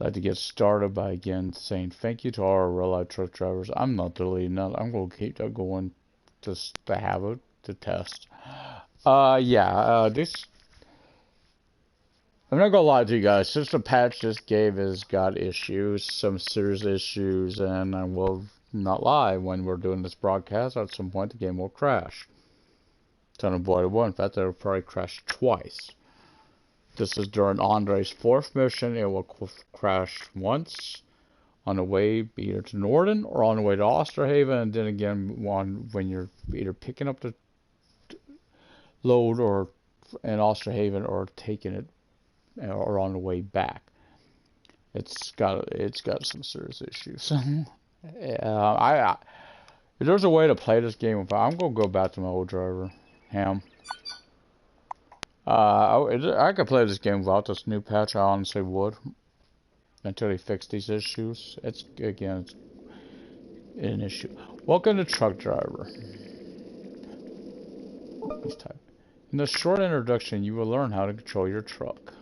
I'd like to get started by again saying thank you to all our real life truck drivers. I'm not deleting that. I'm going to keep that going just to have it to test. This. I'm not gonna lie to you guys. Since the patch this game has got issues, some serious issues, and I will not lie. When we're doing this broadcast, at some point the game will crash. It's unavoidable. In fact, it'll probably crash twice. This is during Andre's 4th mission. It will crash once on the way either to Norden or on the way to Osterhaven, and then again when you're either picking up the load or in Osterhaven or taking it or on the way back. It's got some serious issues. If there's a way to play this game without, I'm gonna go back to my old driver, Ham. I could play this game without this new patch. I honestly would, until they fix these issues. It's an issue. Welcome to Truck Driver. Let's type. In this short introduction, you will learn how to control your truck.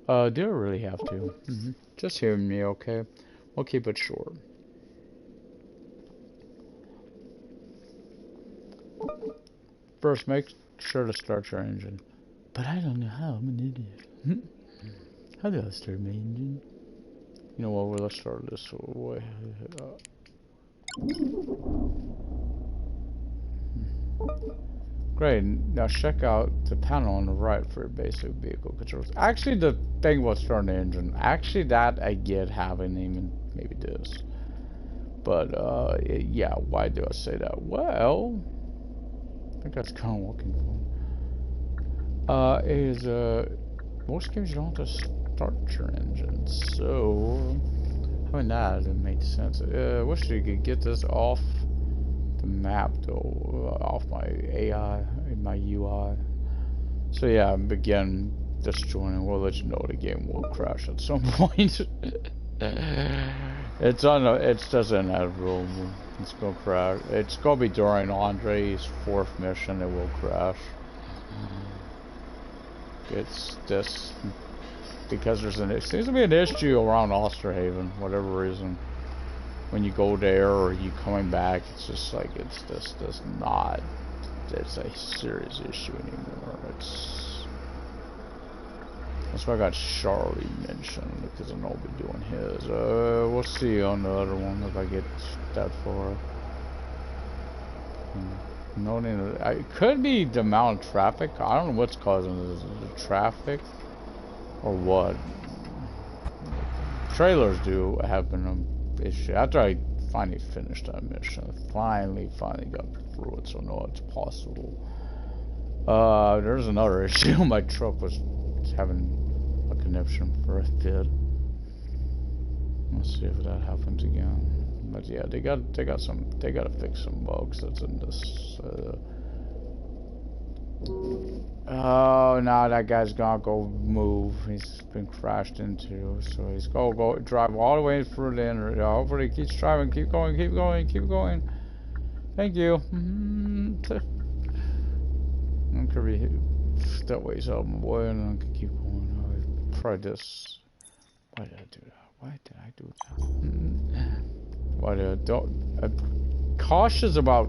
Do I really have to? Just hear me, okay? We'll keep it short. First, make sure to start your engine. But I don't know how. I'm an idiot. How do I start my engine? You know what? Well, let's start this way. Great. Now check out the panel on the right for your basic vehicle controls. Actually, the thing about starting the engine, actually that I get having even maybe this. But yeah, why do I say that? Well, I think that's kind of working for me. Most games you don't have to start your engine, so having that it makes sense. Wish you could get this off the map though, off my AI, my UI. So yeah, again, just joining. We'll let you know the game will crash at some point. It doesn't have room. It's gonna crash. It's gonna be during Andre's 4th mission. It will crash. It's just because it seems to be an issue around Osterhaven, whatever reason. When you go there or you coming back, it's just like it's not. It's a serious issue anymore. That's why I got Charlie mentioned, because I know I'll be doing his. We'll see on the other one if I get that far. It could be the amount of traffic. I don't know what's causing this. Is it the traffic or what? Trailers do have been an issue. After I finally finished that mission, I finally got through it, so no, it's possible. There's another issue. My truck was having a connection for a bit. Let's see if that happens again. But yeah, they gotta fix some bugs that's in this. Oh, now that guy's gonna go move. He's been crashed into, so he's gonna go drive all the way through the end. Hopefully, he keeps driving. Keep going. Keep going. Keep going. Thank you. I'm gonna be that way so I'm away, and I can keep going. I tried this. Why did I do that? Why did I do that? Why did I don't? I'm cautious about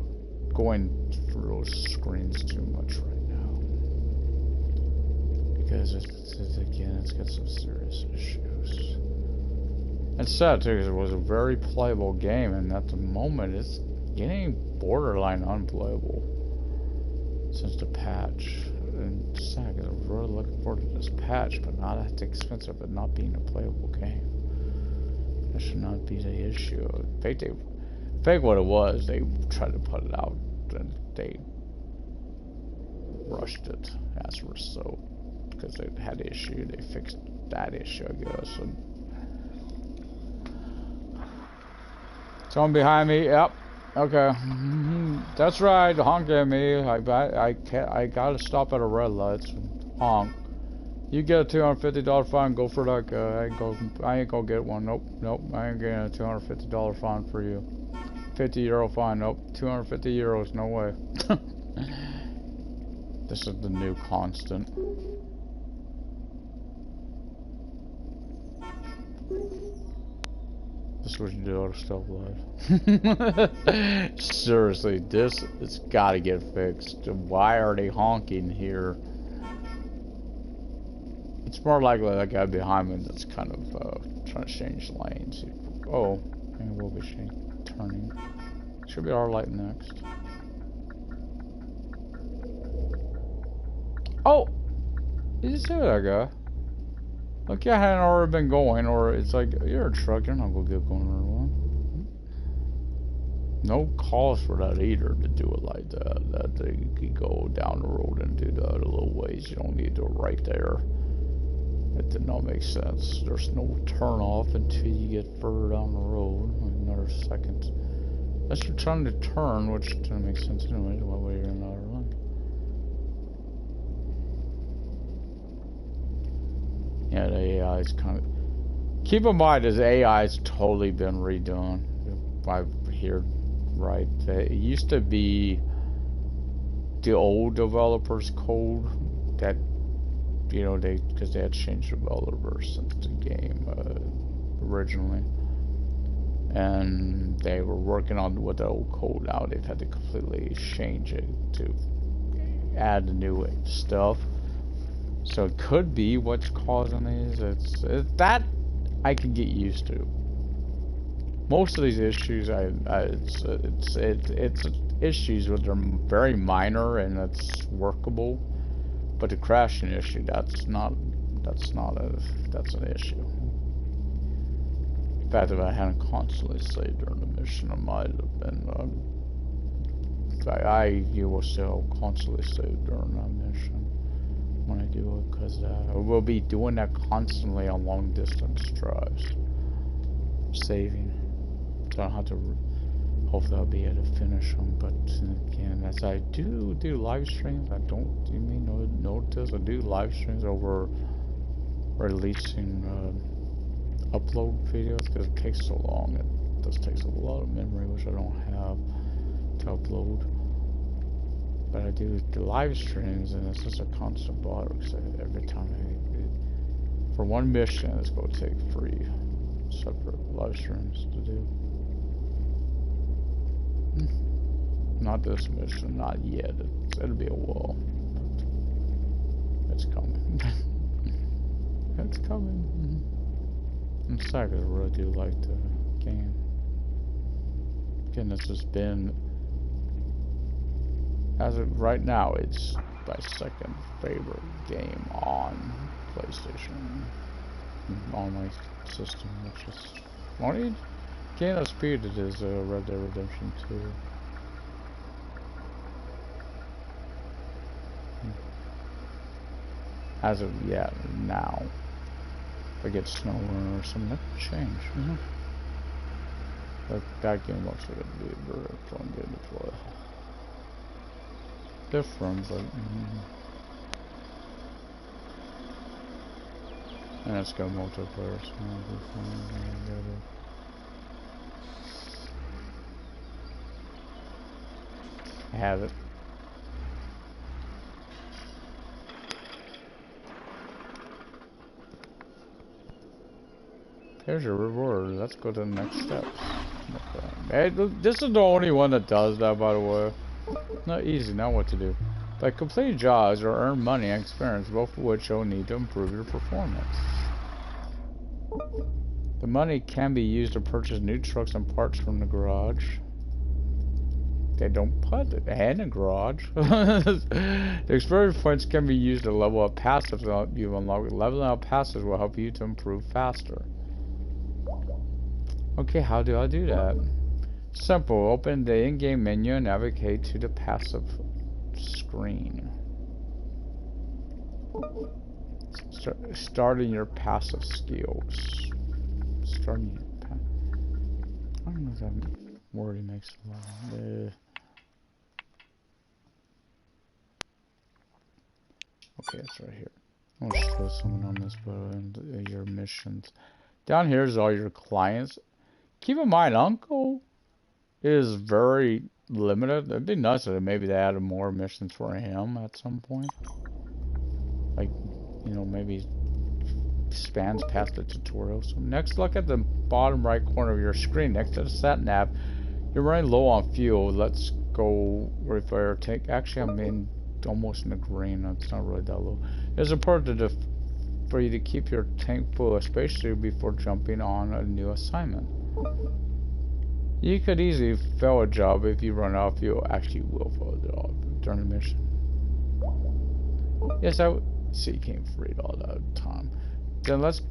going through those screens too much right now, because it's got some serious issues. It's sad too, because it was a very playable game, and at the moment it's getting borderline unplayable since the patch. And it's sad because I'm really looking forward to this patch, but not at the expense of it not being a playable game. That should not be the issue. I think what it was, they tried to put it out and they rushed it as a result because they had an issue. They fixed that issue, I guess. And someone behind me. Yep. Okay. That's right. Honk at me. I gotta stop at a red light. Honk. You get a $250 fine. Go for that guy. I ain't gonna get one. Nope. I ain't getting a $250 fine for you. €50 fine. Nope. 250 euros. No way. This is the new constant. This is what you do out of stealth life. Seriously, this has got to get fixed. Why are they honking here? It's more likely that guy behind me that's kind of trying to change lanes. Oh, and we'll be turning. Should be our light next. Oh! Did you see that guy? Like, I hadn't already been going, or it's like, you're a truck, you're not gonna get going or one. No cause for that either to do it like that. That they could go down the road and do that a little ways. You don't need to do it right there. It did not make sense. There's no turn off until you get further down the road. Another second. Unless you're trying to turn, which doesn't make sense anyway. Why would you're in another lane? Yeah, the AI is kind of... Keep in mind, this AI has totally been redone. If I hear right. It used to be the old developers' code that, you know, because they had changed the developers since the game originally. And they were working on with the old code now. They've had to completely change it to add the new stuff. So it could be what's causing these. It's that I can get used to. Most of these issues, it's issues that are very minor and it's workable. But the crashing issue, that's an issue. In fact, if I hadn't constantly saved during the mission, I might have been. You will still constantly save during that mission when I do it, because we'll be doing that constantly on long distance drives, saving. So I don't have to. Hopefully, I'll be able to finish them. But again, as I do live streams, I don't. You may notice I do live streams over releasing upload videos because it takes so long. It just takes a lot of memory, which I don't have to upload. But I do the live streams, and it's just a constant bother. Because every time for one mission, it's going to take 3 separate live streams to do. Not this mission, not yet. It'll be a while. But it's coming. It's coming. I'm sorry, because I really do like the game. Again, this has been, as of right now, it's my second favorite game on PlayStation. On my system, which is only game of speed it is Red Dead Redemption 2. As of yet, now. If I get snow or something, that could change. But that game looks like it'd be a very fun game to play. Different, but and it's got multiplayer, so it'll be fun. I have it. Here's your reward. Let's go to the next steps. Okay. Hey, this is the only one that does that, by the way. Not easy, now what to do. By completing jobs or earn money and experience, both of which you'll need to improve your performance. The money can be used to purchase new trucks and parts from the garage. They don't put it in the garage. The experience points can be used to level up passives you've unlocked. Leveling up passives will help you to improve faster. Okay, how do I do that? Simple. Open the in-game menu and navigate to the passive screen. Starting your passive skills. Starting your I don't know if that wording makes a lot. Okay, it's right here. I'll just put someone on this, but your missions. Down here is all your clients. Keep in mind, Uncle is very limited. It'd be nice if maybe they added more missions for him at some point. Like, you know, maybe spans past the tutorial. So next, look at the bottom right corner of your screen next to the sat nav. You're running low on fuel. Let's go repair tank. Actually, I'm in almost in the green. It's not really that low. It's important for you to keep your tank full, especially before jumping on a new assignment. You could easily fail a job if you run out of fuel. Actually, you will fail a job during the mission. Yes, I see. You can't read all that time. Then let's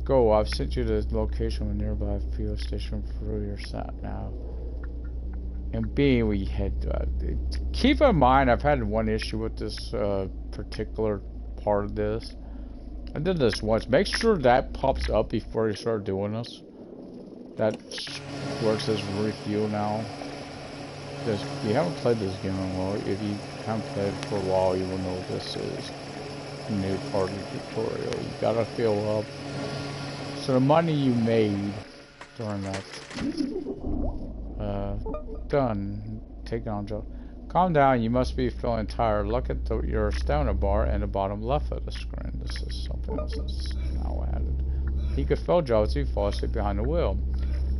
go. I've sent you the location of a nearby fuel station through your sat nav. And B, we head. Keep in mind, I've had one issue with this particular part of this. I did this once. Make sure that pops up before you start doing this. That's where it says refuel now. Because if you haven't played this game in a while, if you haven't played it for a while, you will know this is a new part of the tutorial. You gotta fill up. So the money you made during that. Done. Take on job. Calm down, you must be feeling tired. Look at your stamina bar in the bottom left of the screen. This is something else that's now added. He could fail jobs if he falls asleep behind the wheel.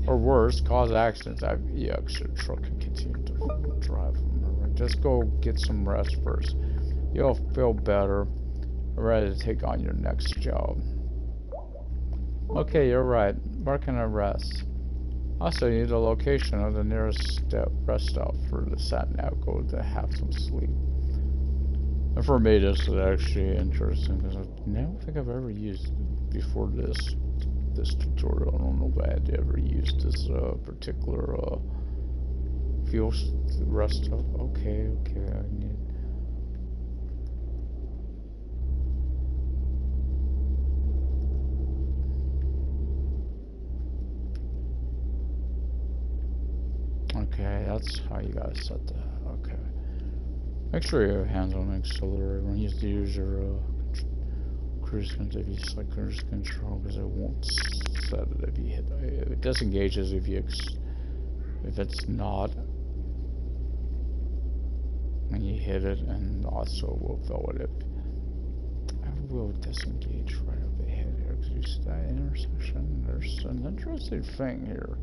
Or worse, cause accidents. The extra truck can continue to drive. Just go get some rest first. You'll feel better, ready to take on your next job. Okay, you're right. Where can I rest? Also, you need the location of the nearest rest stop for the sat nav. Go to have some sleep. And for me, this is actually interesting because I don't think I've ever used it before this tutorial. I don't know if I had ever used this particular fuel rest stop. Okay, I need. Okay, that's how you guys set that. Okay. Make sure you have hands on the accelerator when you use your cruise control. If you select cruise control, because it won't set it if you hit. It disengages if you if it's not, and you hit it, and also will fail it if it will disengage right up ahead here. Because you see that intersection. There's an interesting thing here.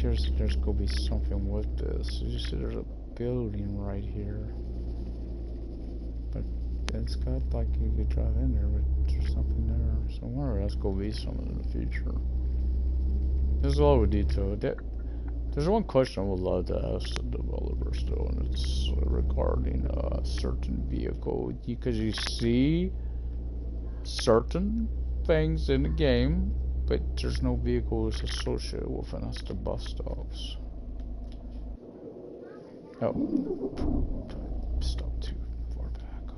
There's gonna be something with this. You see there's a building right here. But it's got like you could drive in there, but there's something there. So I wonder if that's gonna be something in the future. There's a lot of detail. There's one question I would love to ask the developers though, and it's regarding a certain vehicle. Because you see certain things in the game, but there's no vehicles associated with it. That's the bus stops. Oh. Stop too far back.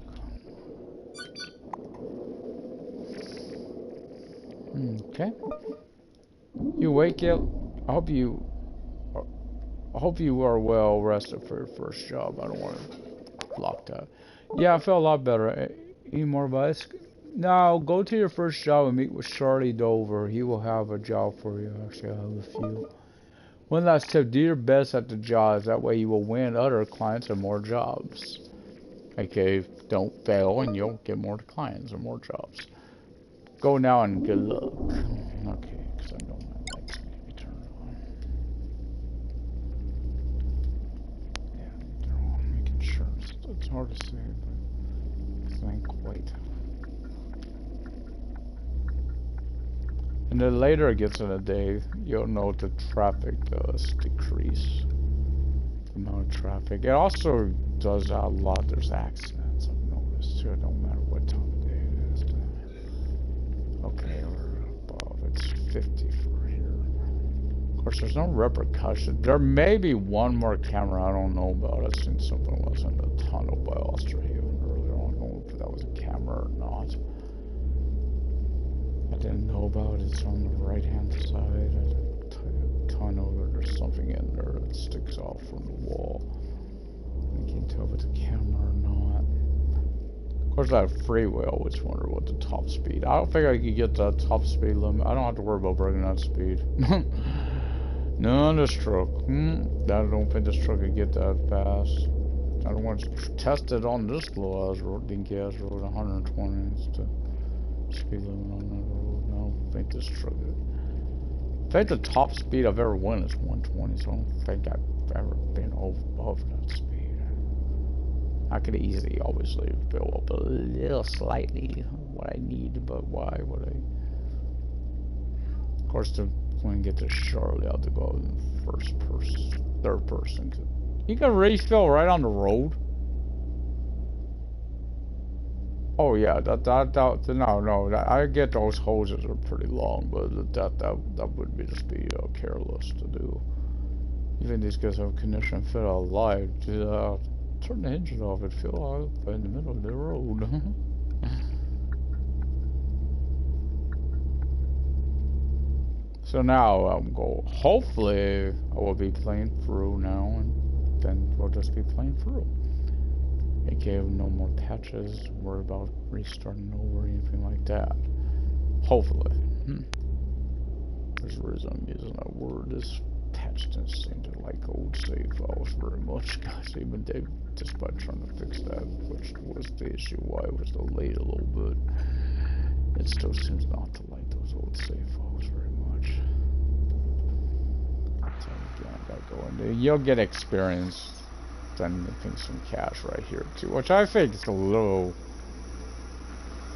Okay. You wake up. I hope you are well rested for your first job. I don't want to block that. Yeah, I feel a lot better. Any more advice? Now, go to your first job and meet with Charlie Dover. He will have a job for you. Actually, I have a few. One last tip, do your best at the jobs. That way you will win other clients and more jobs. Okay, don't fail and you'll get more clients and more jobs. Go now and good luck. Okay, because I know my lights need to be turned on. Yeah, they're on. Making sure. It's hard to say, but it ain't quite. And then later it gets in the day, you'll know the traffic does decrease. The amount of traffic. It also does a lot. There's accidents, I've noticed too. It don't matter what time of day it is. Okay, we're above. It's 50 for here. Of course, there's no repercussion. There may be one more camera I don't know about. I've seen something was in the tunnel by Austrahaven earlier. I don't know if that was a camera or not. I didn't know about it. It's on the right hand side of the tunnel. There's something in there that sticks off from the wall. I can't tell if it's a camera or not. Of course, I have freeway. I always wonder what the top speed. I don't think I could get the top speed limit. I don't have to worry about breaking that speed. No, this truck. I don't think this truck could get that fast. I don't want to test it on this little ass road. Dinky ass road, 120 is the speed limit on that road. I don't think this truck is. I think the top speed I've ever went is 120, so I don't think I've ever been above that speed. I could easily, obviously, fill up a little slightly what I need, but why would I? Of course, when I get to Charlotte, I'll have to go in first person, third person. You can refill right on the road. Oh yeah, no, I get those hoses are pretty long, but that would be just be careless to do. Even these guys have condition fit out live. Turn the engine off and fill out in the middle of the road. So now hopefully I will be playing through now, and then we'll just be playing through. AKA no more patches, worry about restarting over or anything like that. Hopefully. There's a reason I'm using that word. This patch didn't seem to like old save files very much, guys. Even they, despite trying to fix that, which was the issue why it was delayed a little bit, it still seems not to like those old save files very much. So again, I gotta go in there. You'll get experience. Then I think some cash right here too, which I think is a little,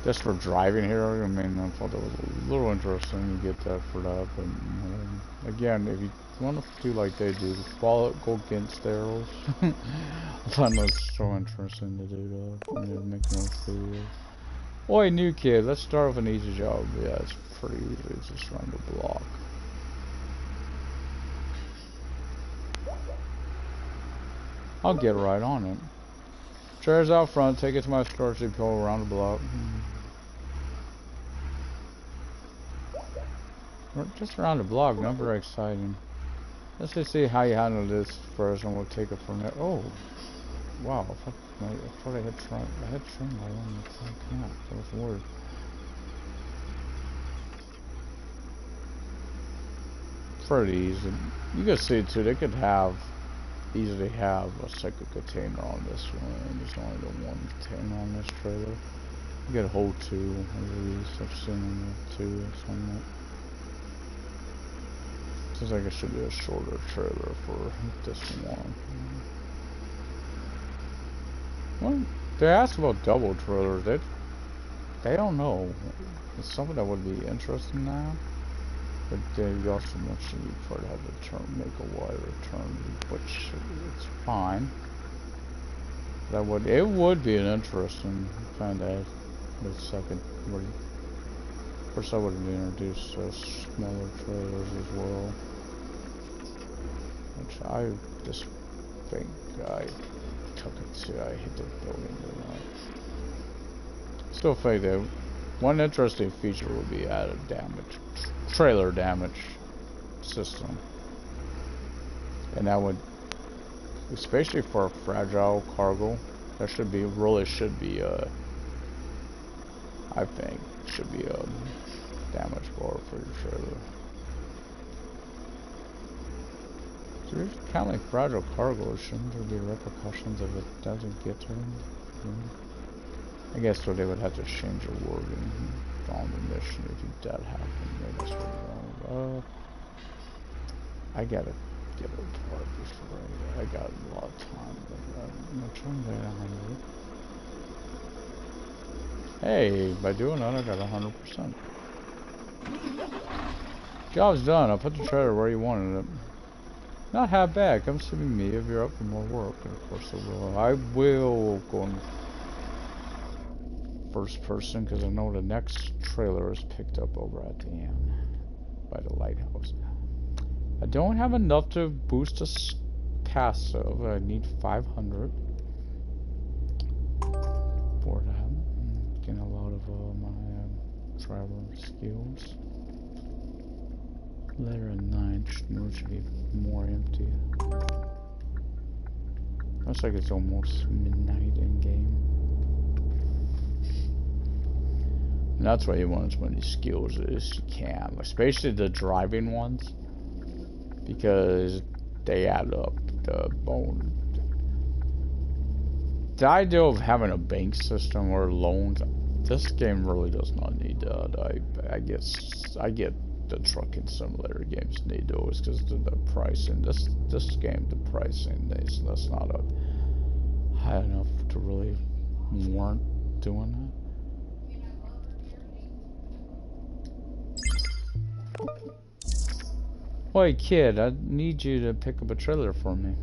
just for driving here. I mean, I thought that was a little interesting to get that for that. But again, if you want to do like they do, follow, go against arrows. I find that so interesting to do that. And they make no videos. Oi, new kid, let's start with an easy job. Yeah, it's pretty easy. It's just around the block. I'll get right on it. Chairs out front, take it to my storage depot around the block. Just around the block, not very exciting. Let's just see how you handle this first and we'll take it from there. Oh, wow, I thought I had turned my own. Come on, that was weird. Pretty easy. You can see too, they could easily have a second container on this one. There's only the one container on this trailer. You get a whole two of these. I've seen two or something. Seems like it should be a shorter trailer for this one. Well, they asked about double trailers. They don't know. It's something that would be interesting now. But they also mentioned you probably have to make a wider turn, which it's fine. It would be an interesting kind of the second. First, I would have introduced smaller trailers as well, which I just think I took it to. I hit the building tonight. Still think that one interesting feature would be added trailer damage system, and that would, especially for fragile cargo, that really should be I think should be a damage bar for your trailer. So if you count like fragile cargo, shouldn't there be repercussions if it doesn't get to them? I guess so they would have to change the wording on the mission if that happened. Yeah, that's what wrong. I gotta get a part before I got a lot of time. I'm trying to get 100. Hey, by doing that I got 100%. Job's done. I put the trailer where you wanted it. Not half bad. Come see me if you're up for more work. And of course I will go in first person because I know the next trailer is picked up over at the end by the lighthouse. I don't have enough to boost a passive. I need 500 for that. Getting a lot of my traveling skills. Later at night, should be more empty. Looks like it's almost midnight in game. And that's why you want as many skills as you can, especially the driving ones, because they add up the bone. The idea of having a bank system or loans, this game really does not need that. I get the trucking simulator games need those because the pricing. This game, the pricing is that's not high enough to really warrant doing that. Wait, kid, I need you to pick up a trailer for me.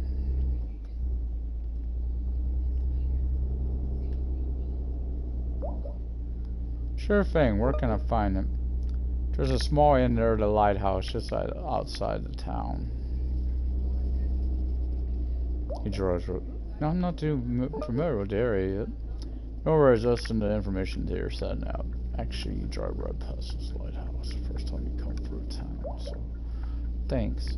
Sure thing, where can I find it? There's a small inn near the lighthouse just outside the town. He draws. No, I'm not too familiar with the area yet. No worries, I'll send the information to your setting out. Actually, you drive right past this lighthouse the first time you come through town, so thanks.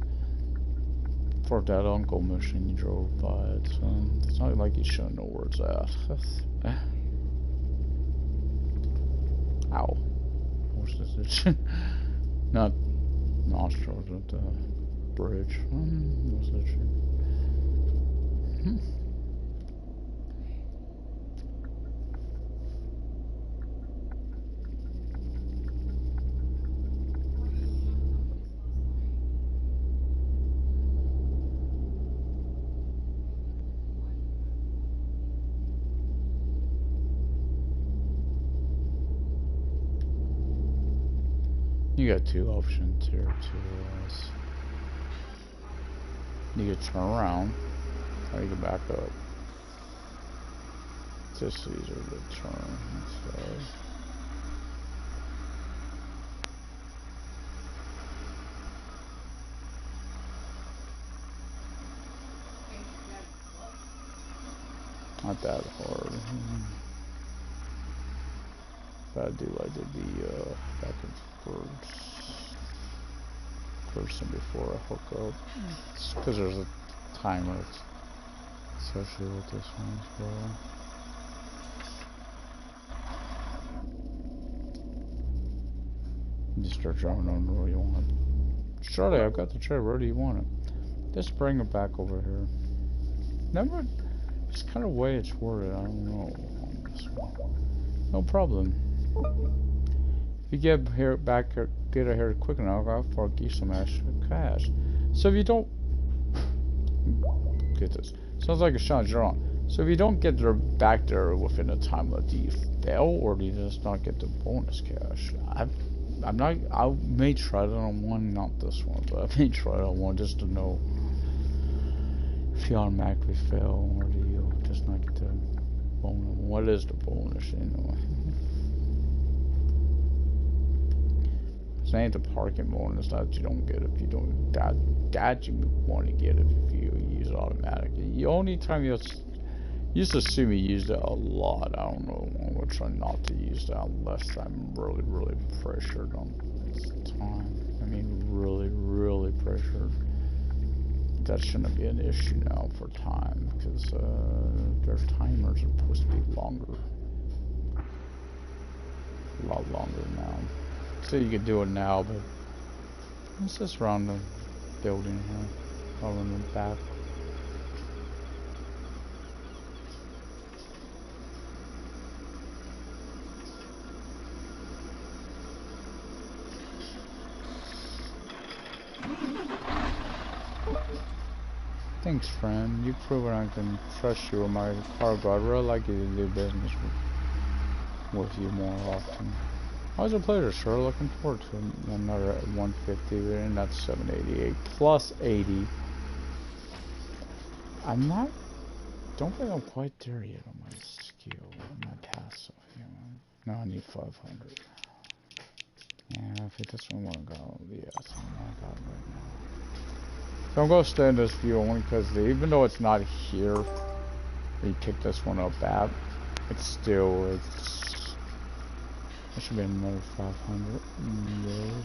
For that uncle mission you drove by it, so it's not like you should know where it's at. Ow. What's this? Not nostrils, but the bridge. What's that shit? You got two options here too. You can turn around, or you can back up. It's just easier to turn instead. Not that hard. But I do like to be back and forth person before I hook up. It's because there's a timer associated with this one as well. You start driving on the road you want it. Charlie, I've got the trailer. Where do you want it? Just bring it back over here. Never. It's kind of way it's worded. I don't know on this one. No problem. If you get here back, get it here quick enough, I'll fork you some extra cash. So if you don't get this, sounds like a challenge you're on. So if you don't get there back there within the time limit, do you fail or do you just not get the bonus cash? I'm not. I may try it on one, not this one, but I may try it on one just to know if you automatically fail or do you just not get the bonus. What is the bonus anyway? It ain't the parking bonus that you don't get if you don't that you want to get if you use it automatically. The only time you used to assume you used it a lot. I don't know. I'm gonna try not to use that unless I'm really pressured on time. I mean really pressured. That shouldn't be an issue now for time because their timers are supposed to be longer. A lot longer now. So you could do it now, but it's just around the building here, over in the back. Thanks, friend. You've proven I can trust you with my cargo. I'd really like you to do business with you more often. Always a pleasure, sir. Looking forward to another 150, and that's 788 plus 80. I'm not. Don't think I'm quite there yet on my skill, my passive. You know. No, I need 500. Yeah, if that's what I want to go, yeah, that's what I got right now. So I'm gonna stay in this view only because even though it's not here, we picked this one up at. It's still That should be another 500 years.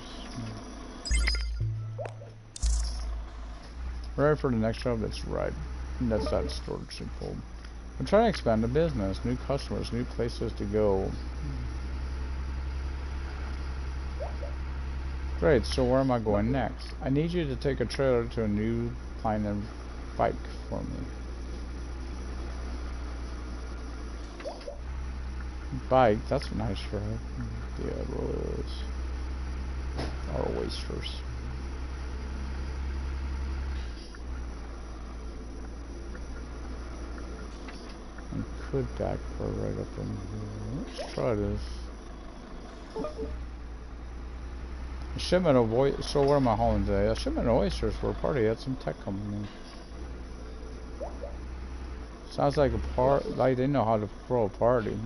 Ready for the next job? That's right. That's that storage simple. I'm trying to expand the business, new customers, new places to go. Great, so where am I going next? I need you to take a trailer to a new line of bike for me. Bike? That's a nice ride. Yeah, it really is. Our oysters. I could back her right up in here. Let's try this. A shipment of oysters. So what am I hauling today? A shipment of oysters for a party at some tech company. Sounds like a like they know how to throw a party.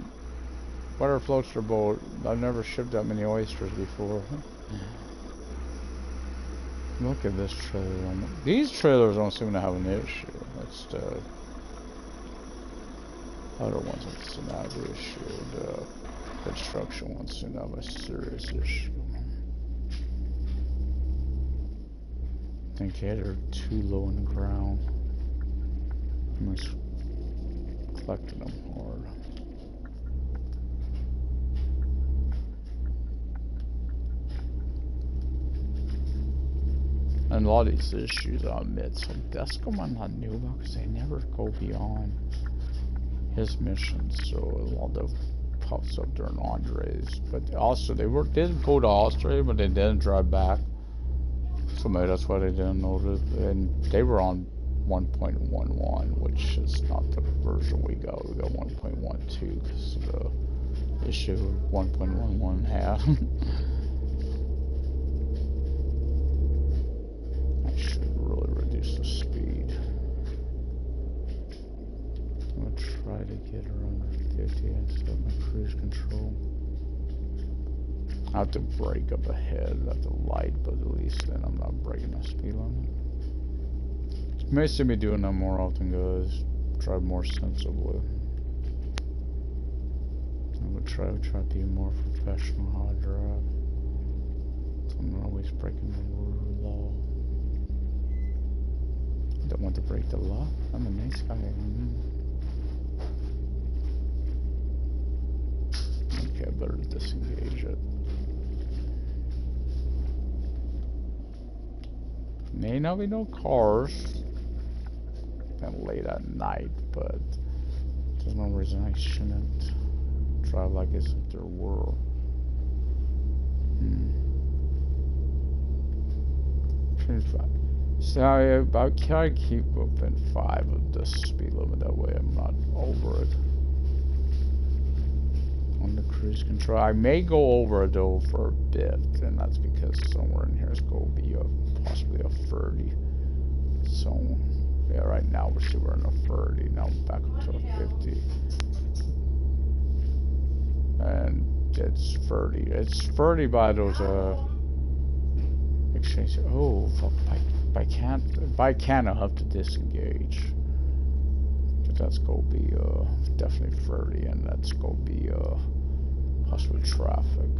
Water floats their boat. I've never shipped that many oysters before. Look at this trailer. These trailers don't seem to have an issue. That's the other ones that seem to have an issue. The construction ones seem to have a serious issue. Okay, they're too low in the ground. I'm just collecting them hard. And a lot of these issues I admit, so that's the one I knew about because they never go beyond his missions. So a lot of pops up during Andre's, but also they didn't go to Austria, but they didn't drive back. So maybe that's why they didn't notice. And they were on 1.11, which is not the version we got. We got 1.12 because of the issue 1.11 had. I should really reduce the speed. I'm gonna try to get her under 50 and set my cruise control. I have to brake up ahead at the light, but at least then I'm not breaking the speed limit. You may see me doing that more often, guys. Drive more sensibly. I would try to be more professional how I drive. So I'm not always breaking the law. I don't want to break the law. I'm a nice guy. Okay, I better disengage it. May not be no cars. And late at night, but there's no reason I shouldn't drive like as if there were. So I can keep within 5 of the speed limit, that way I'm not over it. On the cruise control. I may go over it though for a bit, and that's because somewhere in here is going to be possibly a 30. So yeah, right now we're in a 30. Now I'm back up to a 50. And it's 30. It's 30 by those exchange. Oh fuck! If I can't, I'll have to disengage. But that's gonna be definitely 30, and that's gonna be possibly traffic.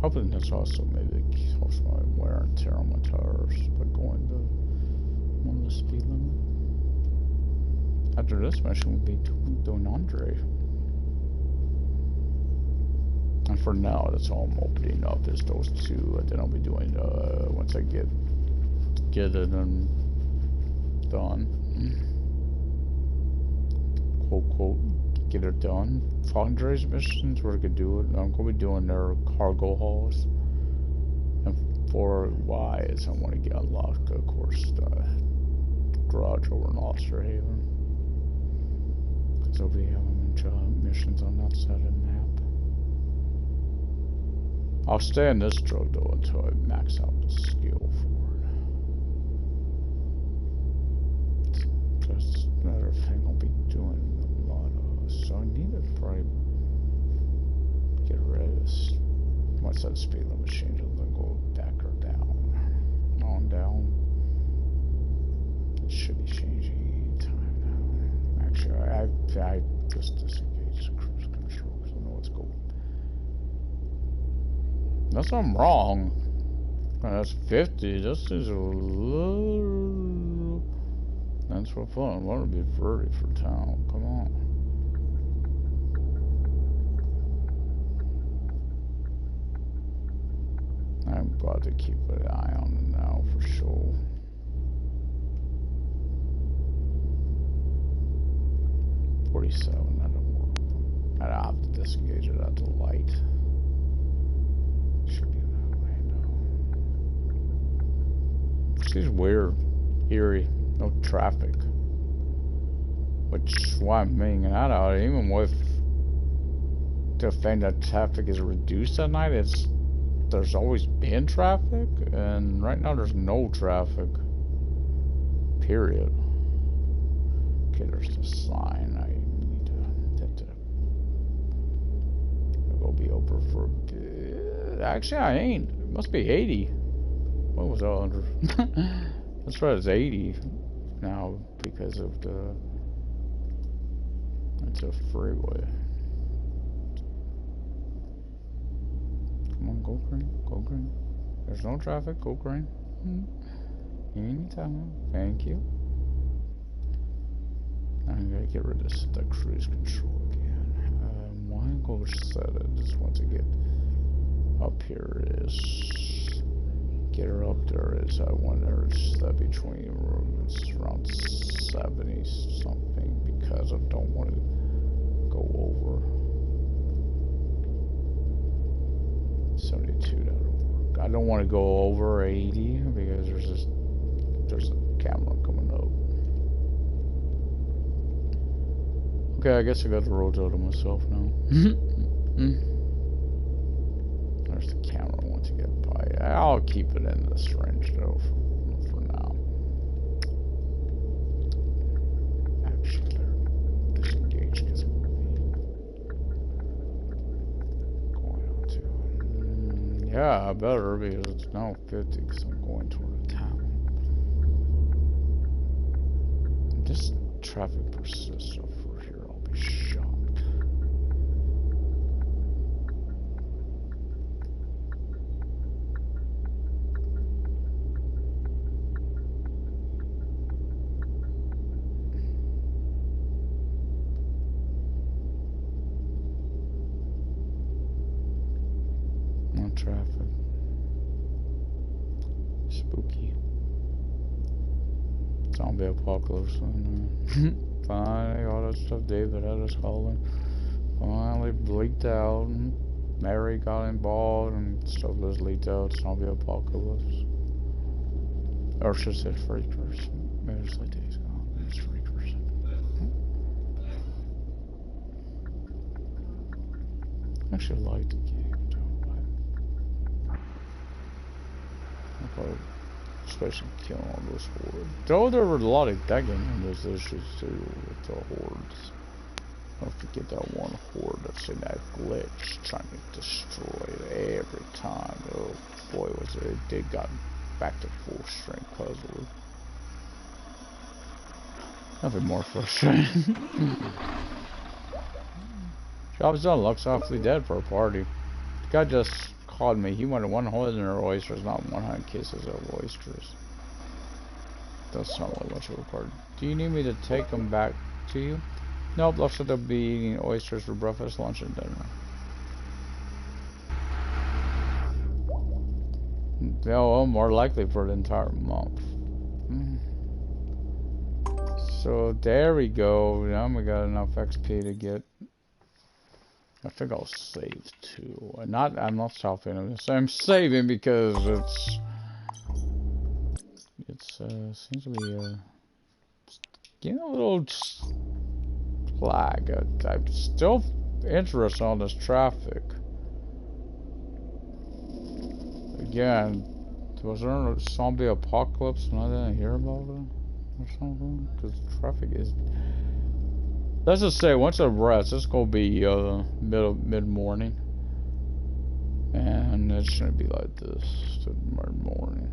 Hoping that's also maybe helps my wear and tear on my tires by going to one of the speed limit. After this mission, we'll be doing Andre. And for now, that's all I'm opening up is those two. And then I'll be doing once I get it and done. Quote quote. Get it done. Andre's missions, we're gonna do it. I'm gonna be doing their cargo hauls. And for why is I want to get unlocked, of course, the garage over in Osterhaven. Because I'll be having missions on that side of the map. I'll stay in this drug though until I max out the skill for it. That's another thing I'll be doing. So I need to probably get rid of this. Once that speed limit changes, I'll go back or down. On down. It should be changing any time now. Actually, I just disengaged the cruise control because I know it's going. Unless I'm wrong. That's 50. This is a little. That's for fun. I want to be ready for town. Come on. I'm glad to keep an eye on it now for sure. $47, I don't work. I have to disengage it at the light. Should be that way though. She's weird, eerie, no traffic. Which is why I'm making that out. Even with the fact that traffic is reduced at night, there's always been traffic, and right now there's no traffic. Period. Okay, there's the sign. I need to I'll be over for a bit. Actually, I ain't. It must be 80. What was that under? That's right, it's 80 now because of the. It's a freeway. Come on, go green, go green. There's no traffic, go green. Anytime, thank you. I'm gonna get rid of the cruise control again. Why go set it? Just want to get up here is get her up there is I want her to step between rooms around 70 something because I don't want to go over 72. That'll work. I don't want to go over 80 because there's a camera coming up. Okay, I guess I got the roads out of myself now. There's the camera I want to get by. I'll keep it in this range though for now. Actually, they're disengaged because I'm going on to. Yeah, I better because it's now 50 because I'm going toward the town. If this traffic persists over here, I'll be shocked. No traffic. Spooky. Zombie apocalypse. Finally, all that stuff David had us calling. Finally leaked out. And Mary got involved and stuff was leaked out. Zombie apocalypse. Or should say first person. Maybe it's like days ago. Maybe it's first person. I actually liked the game, don't I? Probably, especially killing all those hordes. Though there were a lot of that game and there's issues too with the hordes. Don't forget that one horde that's in that glitch trying to destroy it every time. Oh boy, was it! They got back to full strength puzzle. Nothing more frustrating. Job's done. Looks awfully dead for a party. The guy just called me. He wanted 100 oysters, not 100 cases of oysters. Does sound like much of a party. Do you need me to take them back to you? Nope, looks like they'll be eating oysters for breakfast, lunch, and dinner. No, more likely for the entire month. So there we go. Now we got enough XP to get. I think I'll save too. I'm not stopping. I'm saving because seems to be getting a little lag. I'm still interested on this traffic. Again, was there a zombie apocalypse and I didn't hear about it or something? Because traffic is. Let's just say once it rests, it's gonna be mid morning, and it shouldn't be like this to mid morning.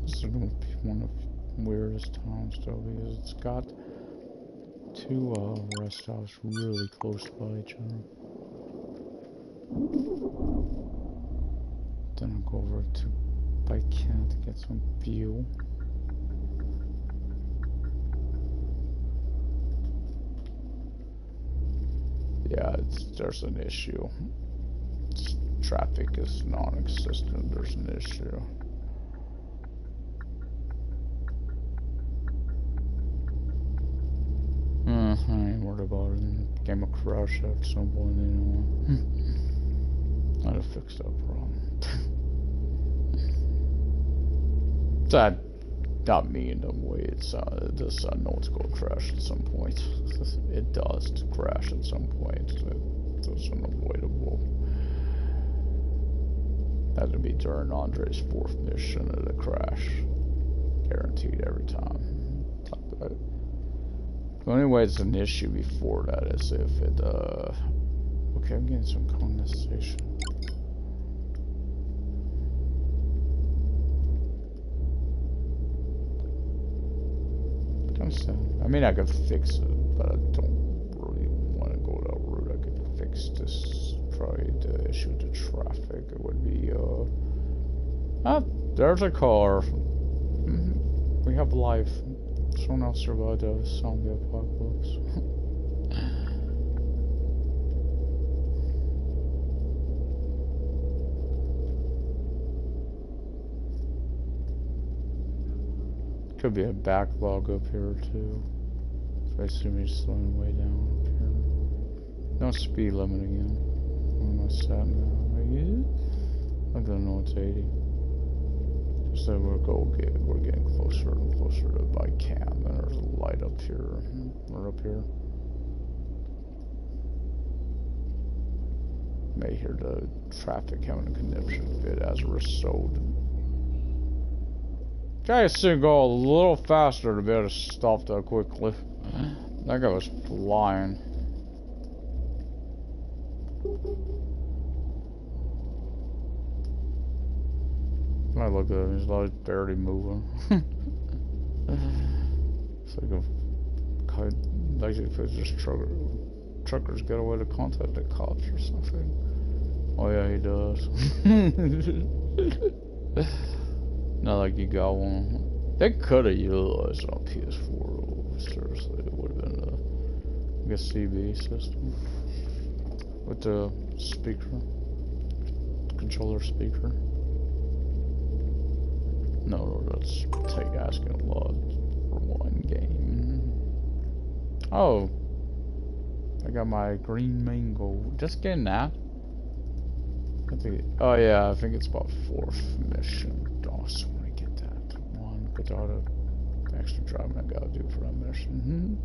This is gonna be one of the weirdest towns though because it's got two rest stops really close by each other. Then I'll go over to I can't get some view. Yeah, there's an issue. Traffic is non-existent. There's an issue. I ain't worried about it. Game will crash at some point anyway. How to fix that problem. That not me in the way. It's this I know it's gonna crash at some point. It does crash at some point. It's unavoidable. That'll be during Andre's 4th mission of the crash. Guaranteed every time. The only way it's an issue before that is if it, okay, I'm getting some condensation. Kind of sad. I mean, I could fix it, but I don't really want to go that route. I could fix this, probably the issue with the traffic. It would be, there's a car. We have life. Someone else survived a zombie apocalypse. Could be a backlog up here too. So I assume he's slowing way down up here. No speed limit again. What am I set now? I don't know, it's 80. So we're getting closer and closer to my camp, and there's a light up here. We're up here. May hear the traffic having a conniption fit as a result. Guy should go a little faster to be able to stop that quickly. That guy was flying. I look at him, he's like barely moving. It's like if it's just truckers get away to contact the cops or something. Oh yeah, he does. Not like you got one. They could have utilized it on PS4. Seriously, it would have been a CB system with the speaker, controller speaker. No, that's asking a lot for one game. Oh, I got my green mango. Just getting that. Oh yeah, I think it's about 4th mission. Also want to get that one without a extra driving I gotta do for that mission.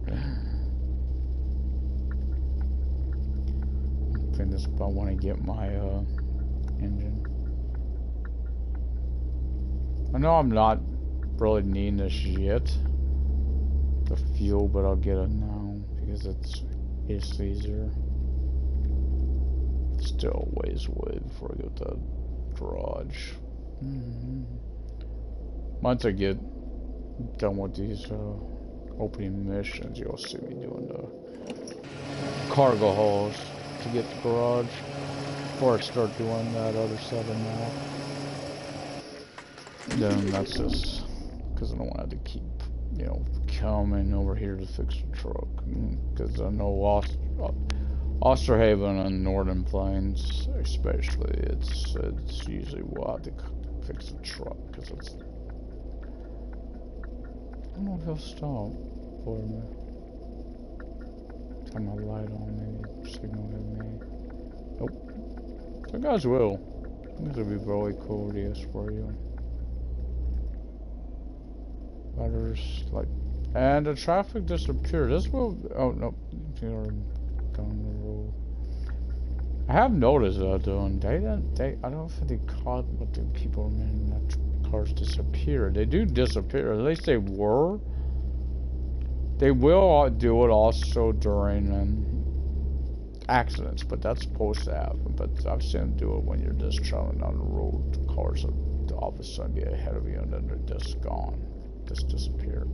I think that's about when I get my engine. I know I'm not really needing this yet, the fuel, but I'll get it now because it's easier. Still ways away before I get to the garage. Once I get done with these opening missions, you'll see me doing the cargo hauls to get the garage before I start doing that other side of the map. Then that's just because I don't want to keep, coming over here to fix the truck. Because I know Osterhaven and Northern Plains, especially, it's usually wild to fix the truck because it's. I don't know if he'll stop for me. Turn my light on, maybe signal at me. Nope. The guys will. This will be really courteous for you. Letters like, and the traffic disappeared. This will. Oh no, you're down the road. I have noticed that though, and I don't think they caught what the people in that cars disappear. They do disappear. At least they were. They will do it also during accidents, but that's supposed to happen. But I've seen them do it when you're just traveling on the road. The cars will all of a sudden be ahead of you, and then they're just gone. Just disappear.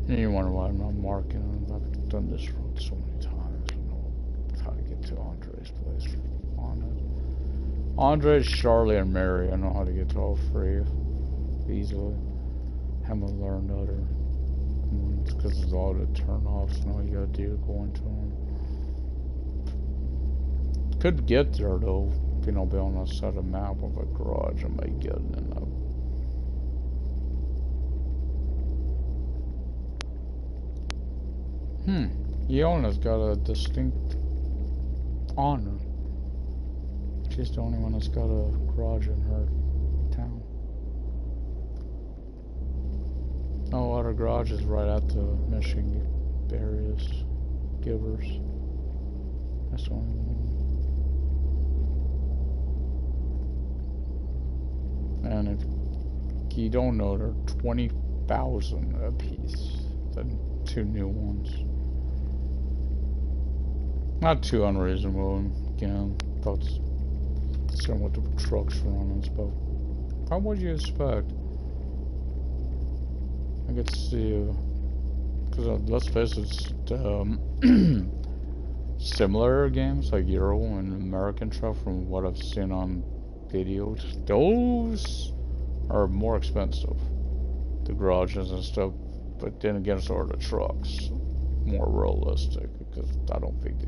And you wonder why I'm not marking them. I've done this road so many times. I know how to get to Andre's place on it. Andre, Charlie, and Mary. I know how to get to all three. easily. Haven't learned other ones because it's all the turn-offs and all you gotta do is go into them. Could get there though, if you know, be on the side of the map of a garage. I might get it in a Iona's got a distinct honor. She's the only one that's got a garage in her town. No other garages right at the Michigan areas. Givers. That's the only one. And if you don't know, they're 20,000 a piece. The 2 new ones. Not too unreasonable. Again, that's same with the trucks running, but how would you expect? I could see, because let's face it, similar games like Euro and American Truck, from what I've seen on videos, those are more expensive. The garages and stuff, but then again, so are the trucks more realistic, because I don't think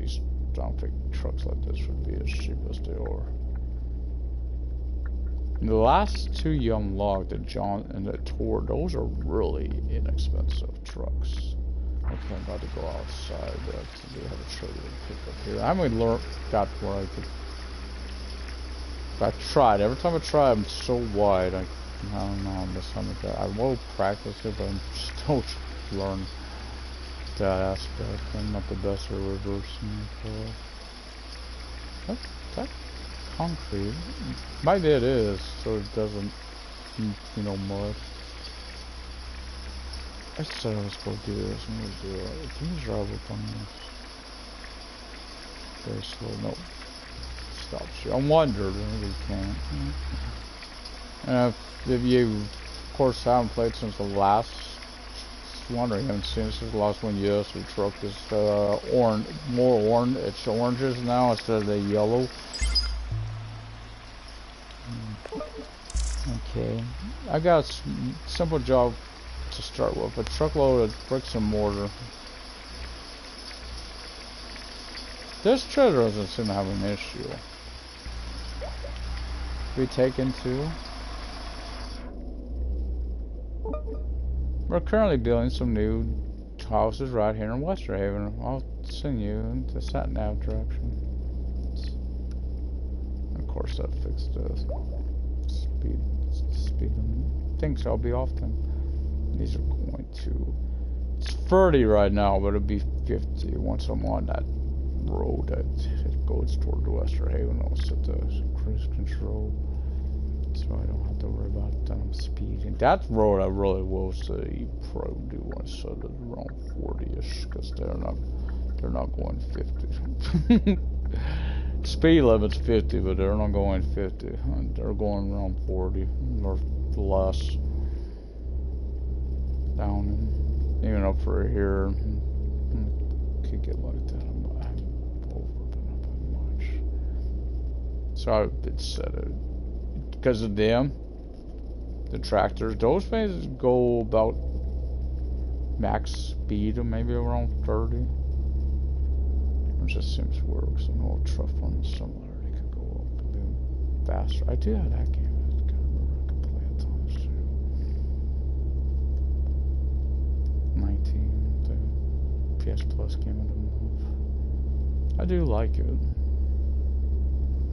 trucks like this would be as cheap as they are. And the last 2 you unlocked, the John and the Tour, those are really inexpensive trucks. Okay, I'm about to go outside. We have a trailer to pick up here. I haven't got where I could. I tried. Every time I try, I'm so wide. I don't know. This time I will practice it, but I'm still learning that aspect. I'm not the best at reversing it. That concrete. Maybe it is, so it doesn't, you know, mud. I said I was going to do this. I'm going to do it. Can you drive up on this? Very slow. Nope. Stops you. I wondered. Maybe you can't. If you, of course, haven't played since the last one, or you haven't seen it since the last one, yes, the truck is orange, more orange. It's oranges now instead of the yellow. Okay, I got a simple job to start with, a truckload of bricks and mortar. This trailer doesn't seem to have an issue. We taken 2. We're currently building some new houses right here in Western Haven. I'll send you in the sat-nav direction. Of course, that fixed the speed limit. Think so. I'll be off then. These are going to. It's 30 right now, but it'll be 50 once I'm on that road that goes toward the Western Haven. I'll set the cruise control, so I don't have to worry about that I'm speeding. That road I really will say you probably do want to set it around 40ish, because they're not going 50. Speed limit's 50, but they're not going 50. They're going around 40 or less. Down and even up for here. Could get like that. I'm over, but not by much. So I did set it because of them. The tractors, those things go about max speed of maybe around 30. It just seems weird because an old truck one is similar. They could go up a bit faster. I do have that game. I can't remember. I could play it times too. 19, the PS Plus game of the month. I do like it.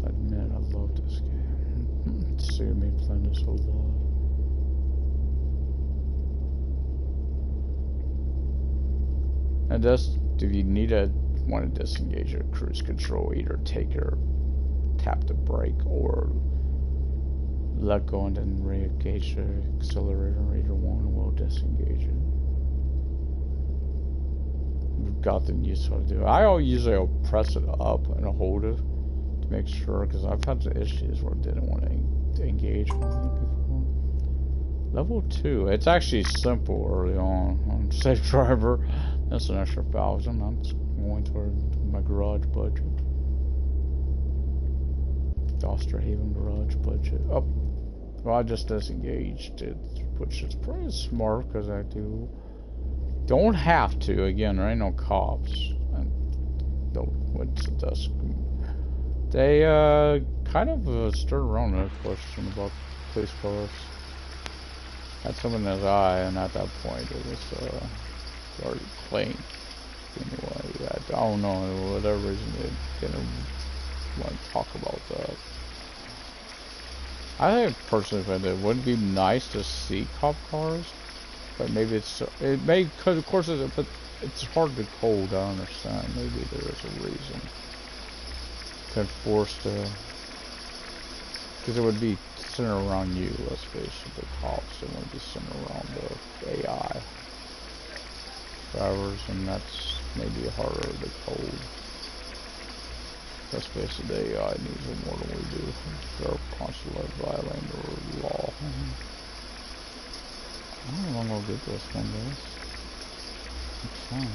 I admit I love this game. See me playing this a lot. And just if you want to disengage your cruise control, either tap the brake or let go and then re-engage the accelerator. Either one will disengage it. We've got the use how to do it. I usually press it up and hold it to make sure, because I've had the issues where I didn't want to engage with me before. Level 2. It's actually simple early on Safe Driver. That's an extra 1,000. I'm going toward my garage budget. The Osterhaven garage budget. Oh, Well, I just disengaged it, which is pretty smart because I don't have to. Again, there ain't no cops. And no, what's the dusk? They kind of stirred around a question about police cars. Had someone in his eye, and at that point it was already clean. Anyway, I don't know, for whatever reason they didn't want to talk about that. I think personally that it would be nice to see cop cars, but maybe it may, because of course but it's hard to code. I understand. Maybe there is a reason to enforce because it would be centered around you. Let's face it, the cops. It wouldn't be centered around the AI drivers, and that's maybe harder to code. Let's face it, the AI needs it more than we do. They're constantly violating the law. I don't know how long I'll get this one, guys. It's fine.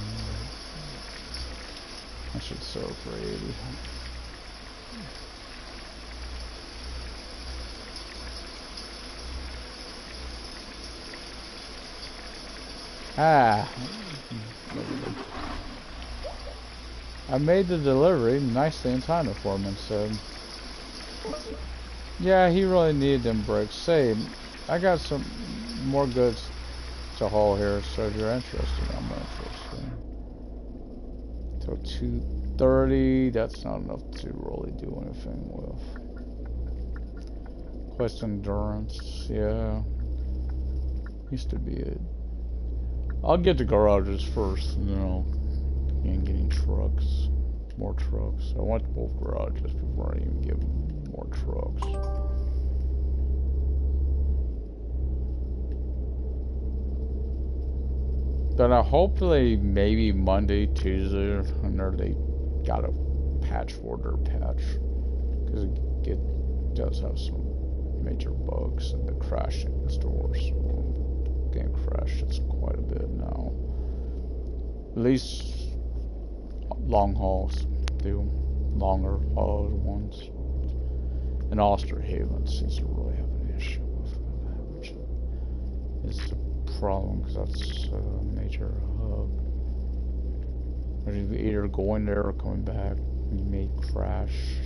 I should sell for 80. Ah. I made the delivery nicely in time, the foreman said. Yeah, he really needed them bricks. Say, I got some more goods to haul here, so if you're interested, I'm interested. So 230, that's not enough to really do anything with. Quest endurance, yeah. Used to be it. I'll get the garages first, you know. And getting trucks, more trucks. I want both garages before I even get more trucks. Then I hopefully maybe Monday, Tuesday, and they got a patch for their patch, because it does have some major bugs and the crashing in stores. So game crashed it's quite a bit now. At least long hauls do, longer haul ones. And Osterhaven seems to really have an issue with that, which is the problem, because that's a major hub. You're either going there or coming back. You may crash.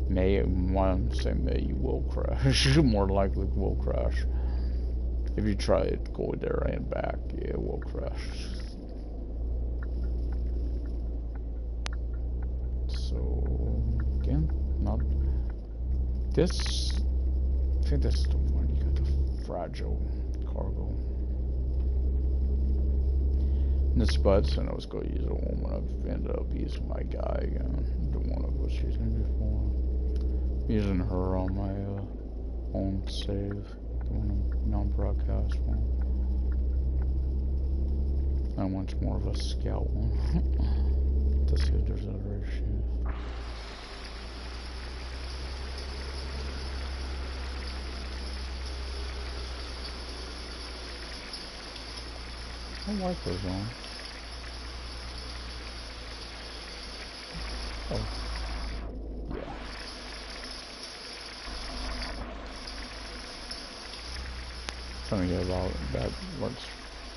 One say may you will crash. More likely will crash. If you try it going there and back, yeah, it will crash. So again, not this. I think that's the one you got the fragile cargo. And this Buds, and I was going to use a woman. I've ended up using my guy again. The one I was using before. I'm using her on my own save, the one non-broadcast one. That one's more of a scout one. To see if there's other issues. I like those on. Oh. Yeah. Trying to get about that works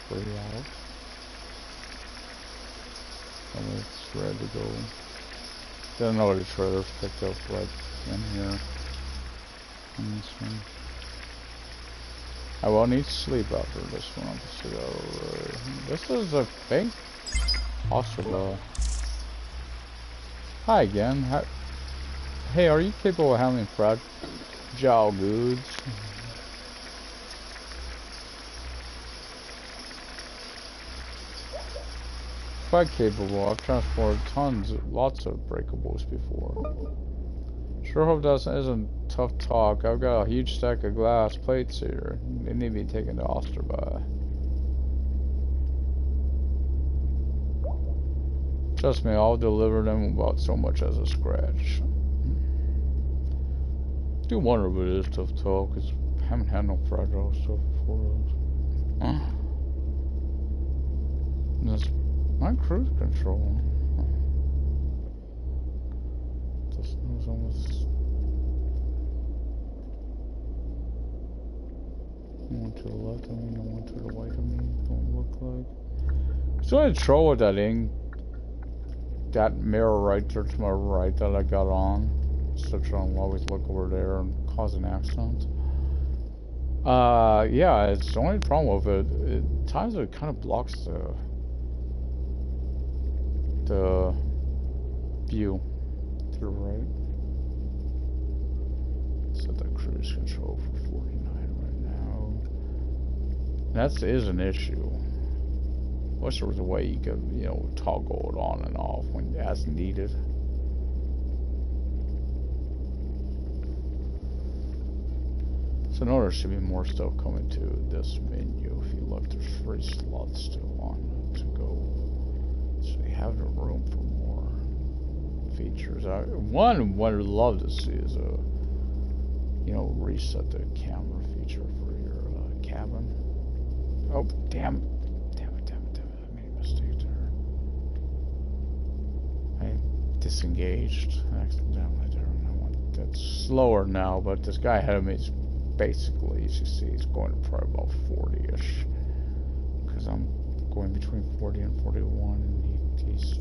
pretty out. And it's ready to go. Didn't know the trailers picked up right in here. In this one. I will need sleep after this one. So, this is a thing. Possible. Hi again. Hey, are you capable of handling fragile goods? Quite capable. I've transported lots of breakables before. Sure hope that isn't tough talk. I've got a huge stack of glass plates here. They need to be taken to Oster by. Trust me, I'll deliver them without so much as a scratch. I do wonder if it is tough talk, because I haven't had no fragile stuff before. Huh? That's my cruise control. This was almost. one to the left of me and one to the right of me. Don't look like. It's only trouble with that ink. That mirror right there to my right that I got on. Such I'll always look over there and cause an accident. Yeah, it's the only problem with it. At times it kind of blocks the view to the right. Set that cruise control for 49 right now. That is an issue. Wish there was a way you could, you know, toggle it on and off when as needed. So now there should be more stuff coming to this menu. If you look, there's 3 slots still on to go. So you have the room for more features. What I'd love to see is a, you know, reset the camera feature for your cabin. Oh, damn it. I made a mistake there. I disengaged accidentally there. And I want that's slower now, but this guy ahead of me is basically, as you see, he's going to probably about 40-ish. Because I'm going between 40 and 41, and he's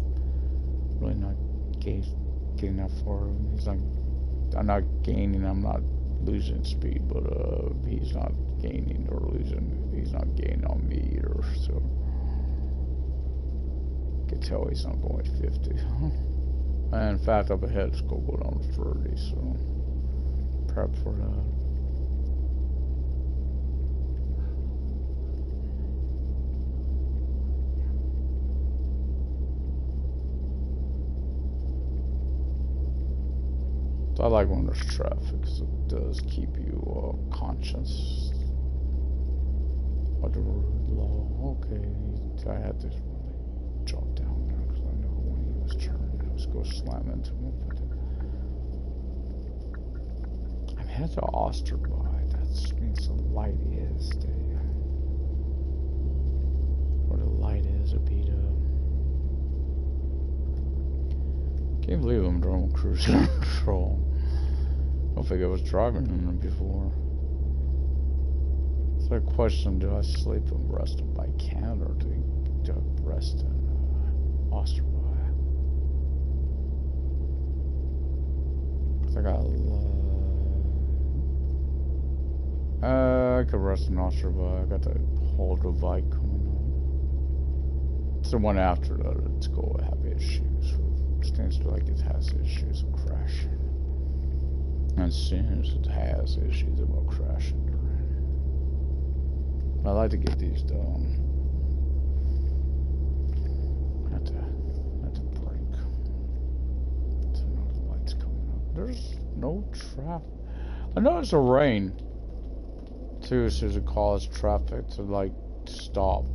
really not getting that far. He's not, I'm not gaining, I'm not losing speed, but he's not gaining or losing, he's not gaining on me either, so you can tell he's not going 50. And in fact, up ahead it's going to go down to 30, so prep for that. I like when there's traffic, because it does keep you conscious of the law. Okay, I had to really drop down there, because I know when he was turning, I was going to slam into him. I'm headed to Osterby. That means the light is there. Where the light is, a beat up. Can't believe I'm doing cruise control. I don't think I was driving in them before. So a question, do I sleep and rest in Canada, or do I rest in Osterby? Cause I could rest in Osterby. I got the whole Divide coming up. It's the one after that it's going to have issues with. Seems like it has issues of crashing. As soon as it has issues about crashing. I like to get these done. I have to break. So now the light's coming up. There's no traffic. I noticed the rain too, so it causes traffic to like stop.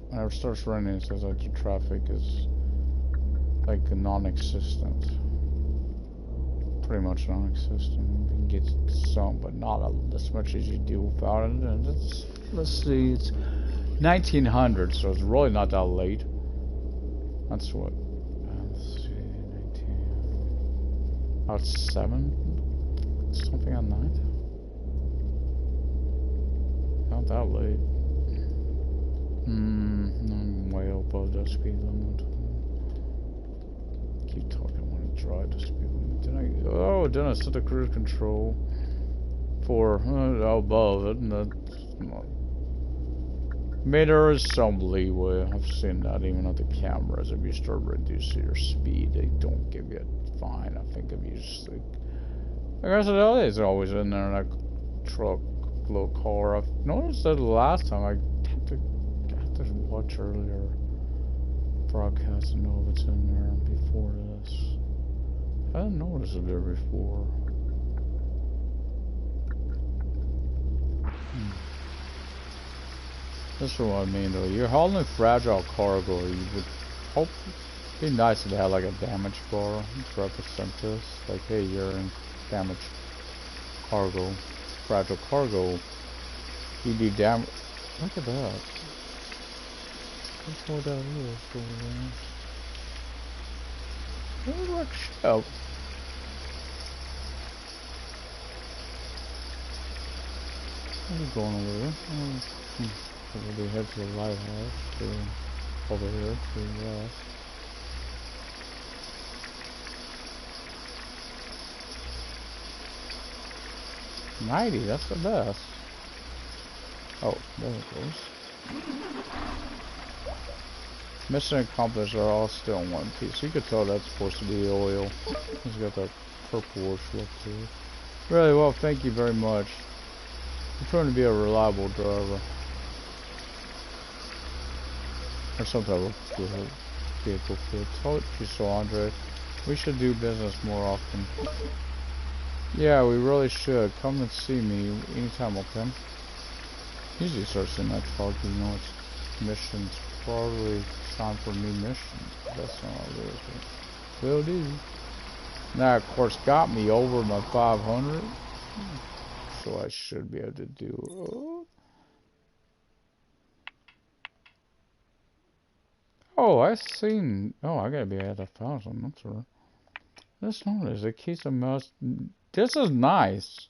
Whenever it starts raining, it says that the traffic is like non-existent. Pretty much non-existent. You can get some, but not as much as you do without it. And let's see, it's 1900, so it's really not that late. That's what. Let's see, 19. About 7, something at night. Not that late. I'm way above the speed limit. Keep talking when I drive the speed limit. Then I set the cruise control for above it, and that's not. I mean, there is some leeway. I've seen that even at the cameras. If you start reducing your speed, they don't give you a fine. I think if you just like I said, it's always in there in that truck, little car. I've noticed that the last time I had to watch earlier broadcast to know if it's in there before this. I didn't notice it there before. That's what I mean though. You're hauling fragile cargo. You would hope it'd be nice if they had like a damage bar to represent this. Like, hey, you're in damaged cargo, fragile cargo. You do damage. Look at that. That's what that is over there. It looks like shell. Where are you going over here? Probably head to the lighthouse. Over here to the west. 90, that's the best. Oh, there it goes. Mission accomplished are all still in one piece. You could tell that's supposed to be oil. It's got that purplish look to it. Really well, thank you very much. I'm trying to be a reliable driver. Or some type of vehicle fit. Told you so, Andre. We should do business more often. Yeah, we really should. Come and see me anytime, okay? Usually starts in that fog, you know it's missions. Probably time for a new mission. That's not all it is. Will do. Now, of course, got me over my 500. So I should be able to do... Oh, I've seen... Oh, I gotta be at 1,000. That's right. This one is a case of must... This is nice.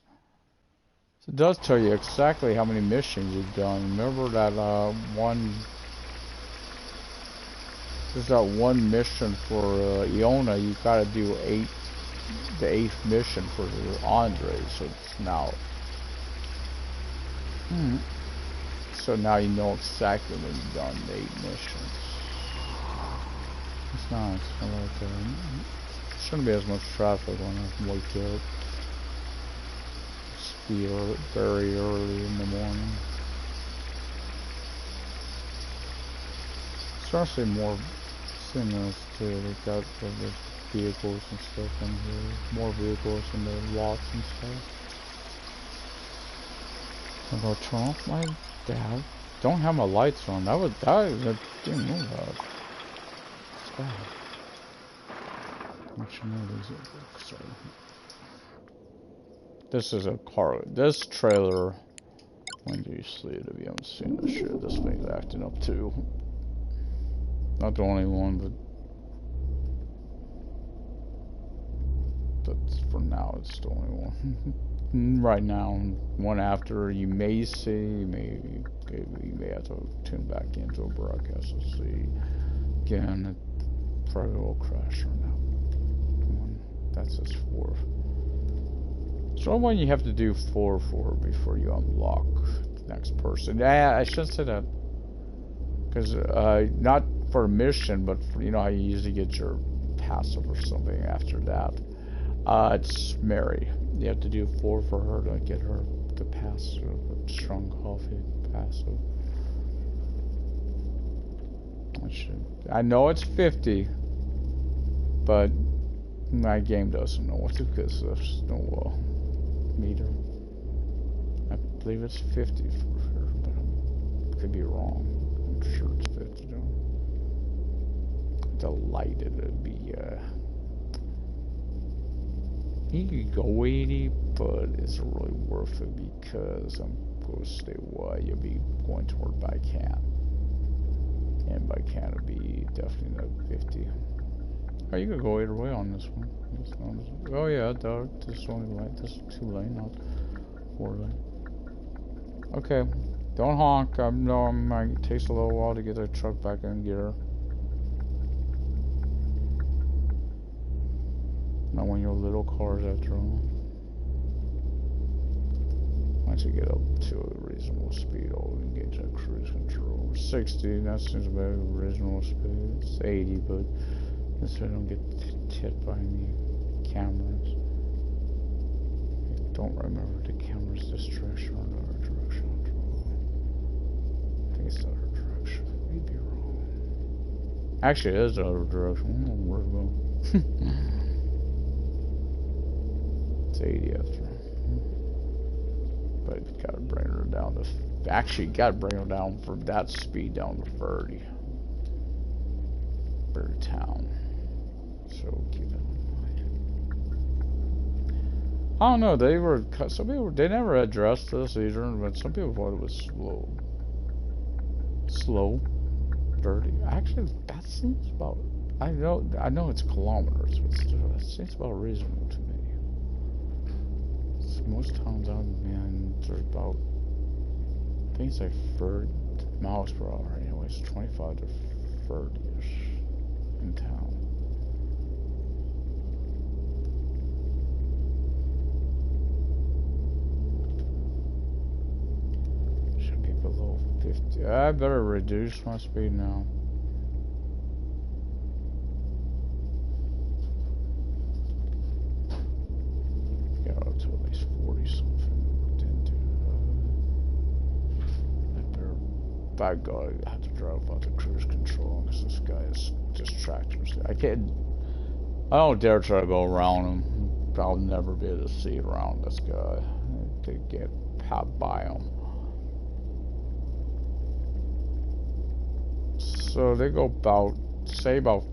It does tell you exactly how many missions you've done. Remember that one... There's that one mission for Iona. You gotta do the 8th mission for Andre. So it's now... So now you know exactly when you've done the 8 missions. It's nice. I like that. Shouldn't be as much traffic when I wake up. It's be very early in the morning. Especially more signals too. They got the vehicles and stuff in here. More vehicles in the lots and stuff. I'm gonna turn off my dad. Don't have my lights on. I didn't know that. It's bad. Sorry. This is a car. This trailer. When do you see it? If you haven't seen this shit, this thing's acting up too. Not the only one, but for now, it's the only one. Right now, one after you may see, you may have to tune back into a broadcast to see. Again, it probably will crash right now. That's his 4. So when you have to do 4 before you unlock the next person. Yeah, I should say that. Because, not for a mission, but for, you know how you usually get your passive or something after that. It's Mary. You have to do 4 for her to get her the passive, strong coffee passive. I know it's 50, but my game doesn't know what to do because there's no meter. I believe it's 50 for sure, but I could be wrong. I'm sure it's 50 though. Delighted it'd be you could go 80, but it's really worth it because I'm going to stay away. You'll be going toward Bycan. And Bycan would be definitely not 50. Oh, you could go either way on this one. Oh yeah, dog. This is only lane. This is 2 lane, not 4 lane. Okay. Don't honk. I know it takes a little while to get the truck back in gear. Not when you're little cars after all. Once you get up to a reasonable speed, I'll engage that cruise control. 60, that seems about reasonable speed. It's 80, but so I don't get hit by any cameras. I don't remember the camera's distraction or other direction. I think it's the other direction. Maybe wrong. Actually, it is the other direction. I don't know where to go. It's 80 after. But you gotta bring her down to... Actually, you gotta bring her down from that speed down to 30. For town. So keep that in mind. I don't know, some people, they never addressed this either, but some people thought it was slow, dirty. Actually, that seems about, I know it's kilometers, but still, it seems about reasonable to me. Most towns I've been, they're about think it's like 30 miles per hour. Anyways, 25 to 30-ish in town. Should be below 50. I better reduce my speed now. Get up to at least 40 something. Didn't do that. I better, by God, I have to drive out the cruise control because this guy is distracting. I can't. I don't dare try to go around him. I'll never be able to see around this guy. I could get popped by him. So they go about, say about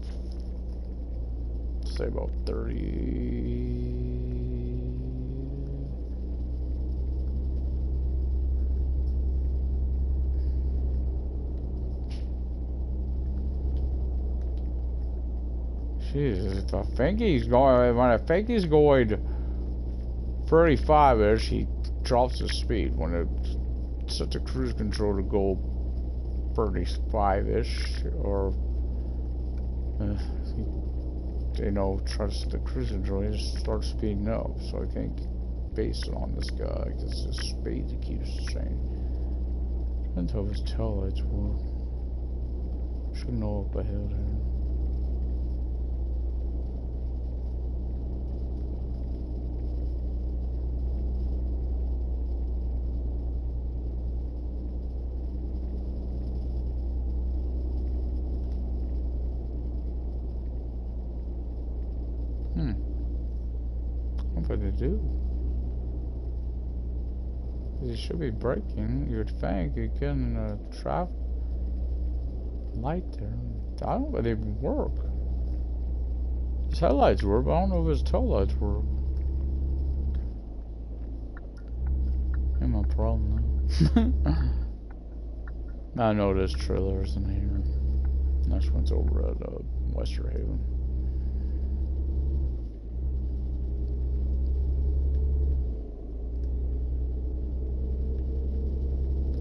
30. Jesus, I think he's going, when I think he's going 35-ish, he drops his speed when it sets the cruise control to go 35-ish, or you know, try to set the cruise control, he just starts speeding up. So I think based on this guy, because his speed keeps changing. Until his tail lights work. Should know up ahead here. What they do? He should be braking. You'd think you can traffic light there. I don't know if they even work. His headlights work, but I don't know if his tail lights work. Ain't my problem now. I know this trailer isn't here. This one's over at Wester Haven.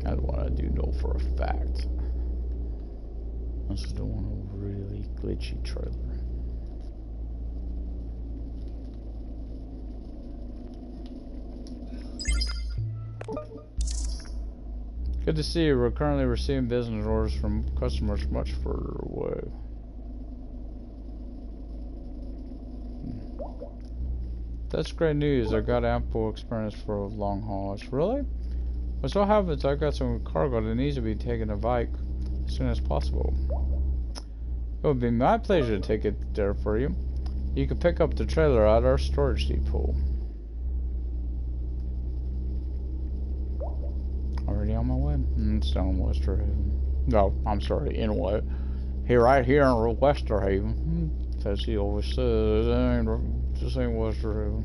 That's what I do know for a fact. This is the one really glitchy trailer. Good to see you. We're currently receiving business orders from customers much further away. That's great news. I got ample experience for long hauls. Really? Well, so happens I got some cargo that needs to be taken to Vike as soon as possible. It would be my pleasure to take it there for you. You can pick up the trailer at our storage depot. Already on my way. It's down in Wester Haven. No, I'm sorry, in what? Here, right here in Wester Haven. As he always says, this ain't Wester Haven.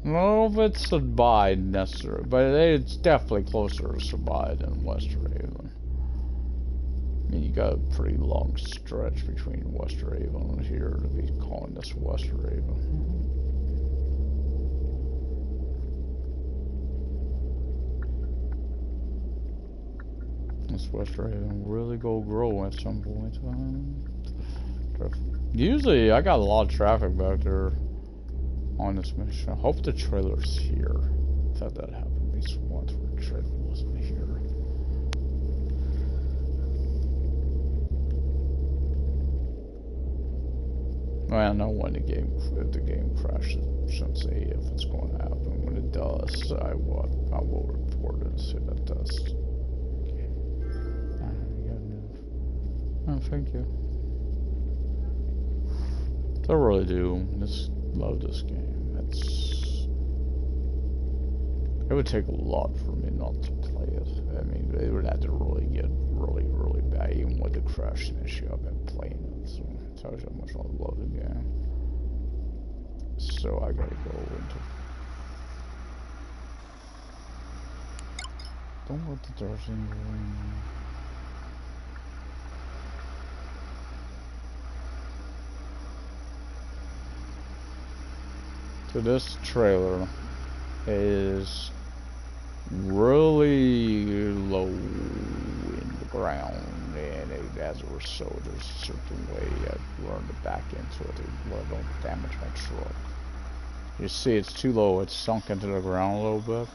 I don't know if it's Sabide necessarily, but it's definitely closer to Sabide than Wester Haven. I mean, you got a pretty long stretch between Wester Haven and here to be calling this Wester Haven. This Wester Haven really go grow at some point. Usually, I got a lot of traffic back there on this mission. I hope the trailer's here. I've had that happen at least once where the trailer wasn't here. Well, I know when the game crashes, I shouldn't say if it's going to happen. When it does, I will report it as soon as it does. Okay. You gotta move. Oh, thank you. I really do. Just love this game. It would take a lot for me not to play it. I mean, it would have to really get really bad, even with the crashing issue. I've been playing it, so it tells you how much I love the game. So I gotta go into. Don't let the doors in your room. So this trailer is really low in the ground, and as a result, there's a certain way I learned to back into it and don't damage my truck. You see, it's too low; it's sunk into the ground a little bit.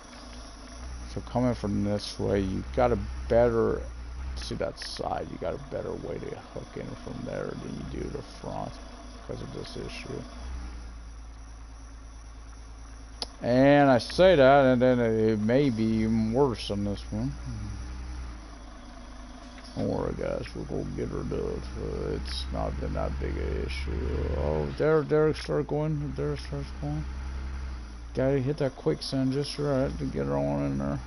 So coming from this way, you got a better, see that side, you got a better way to hook in from there than you do the front because of this issue. And I say that, and then it may be even worse on this one. Don't worry, guys, we're gonna get her done. It's not been that big an issue. Oh, there starts going. There starts going. Gotta hit that quicksand just right to get her on in there.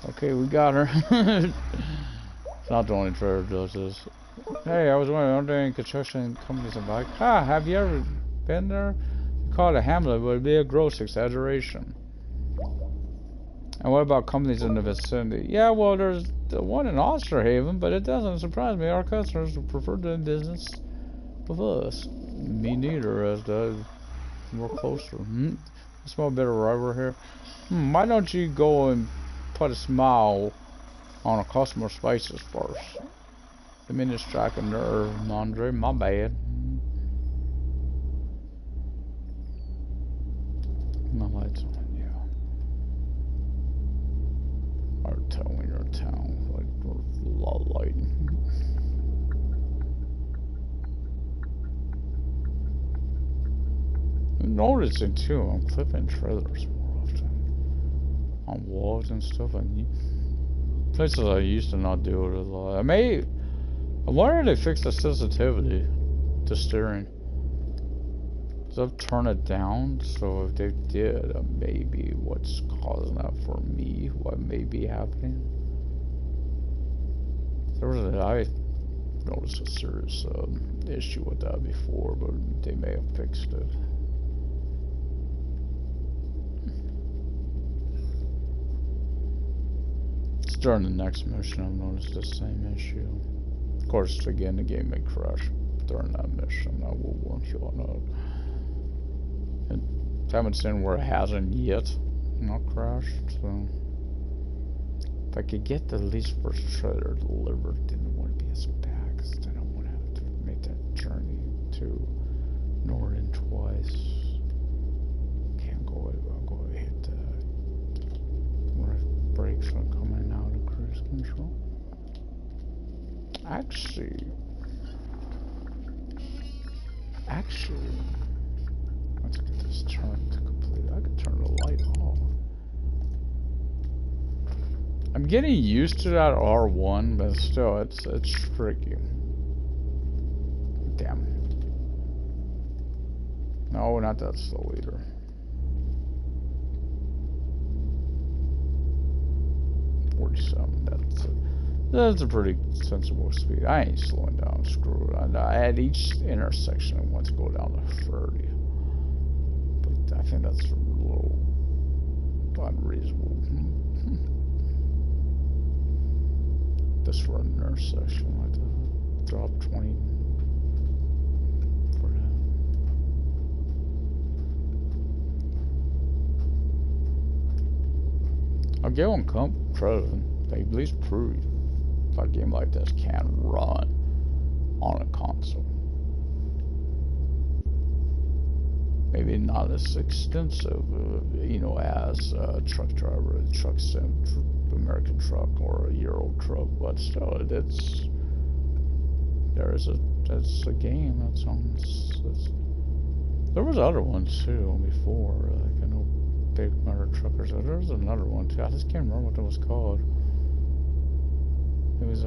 Okay, we got her. It's not the only trailer does this. Hey, I was wondering, aren't there any construction companies in bike? Ha, have you ever been there? You call it a hamlet, but it'd be a gross exaggeration. And what about companies in the vicinity? Yeah, well, there's the one in Osterhaven, but it doesn't surprise me. Our customers prefer doing business with us. Me neither, as the we're closer. I smell a bit of rubber here. Why don't you go and put a smile on a customer's faces first? The minute strike a nerve, Andre, my bad. My lights on, yeah. Our town when you're in town, like we're a lot of lighting. I'm noticing too, I'm clipping trailers more often on walls and stuff, and places I used to not do it a lot. I wonder if they fixed the sensitivity to steering. So I've turned it down, so if they did, maybe what's causing that for me, what may be happening. I noticed a serious issue with that before, but they may have fixed it. During the next mission, I've noticed the same issue. Of course, again, the game may crash during that mission. I will warn you on that. And I haven't seen where it hasn't yet not crashed, so if I could get the least first trailer delivered, then it wouldn't be as bad, because then I wouldn't have to make that journey to Norton twice. Can't go ahead, I'll go ahead and hit where brakes are coming out of cruise control. Actually, let's get this turned to complete. I could turn the light off. I'm getting used to that R1, but still, it's tricky. Damn. No, not that slow either. That's a pretty sensible speed. I ain't slowing down, screw it. At each intersection I want to go down to 30. But I think that's a little unreasonable. Just for an intersection like that. Drop 20 for that. I'll give them credit. They at least prove a game like this can run on a console. Maybe not as extensive, as Truck Driver, Truck Sim, American Truck, or a Euro Truck, but still, it's a game that's on. There was other ones too before, like I know Big Motor Truckers. There was another one too. I just can't remember what it was called.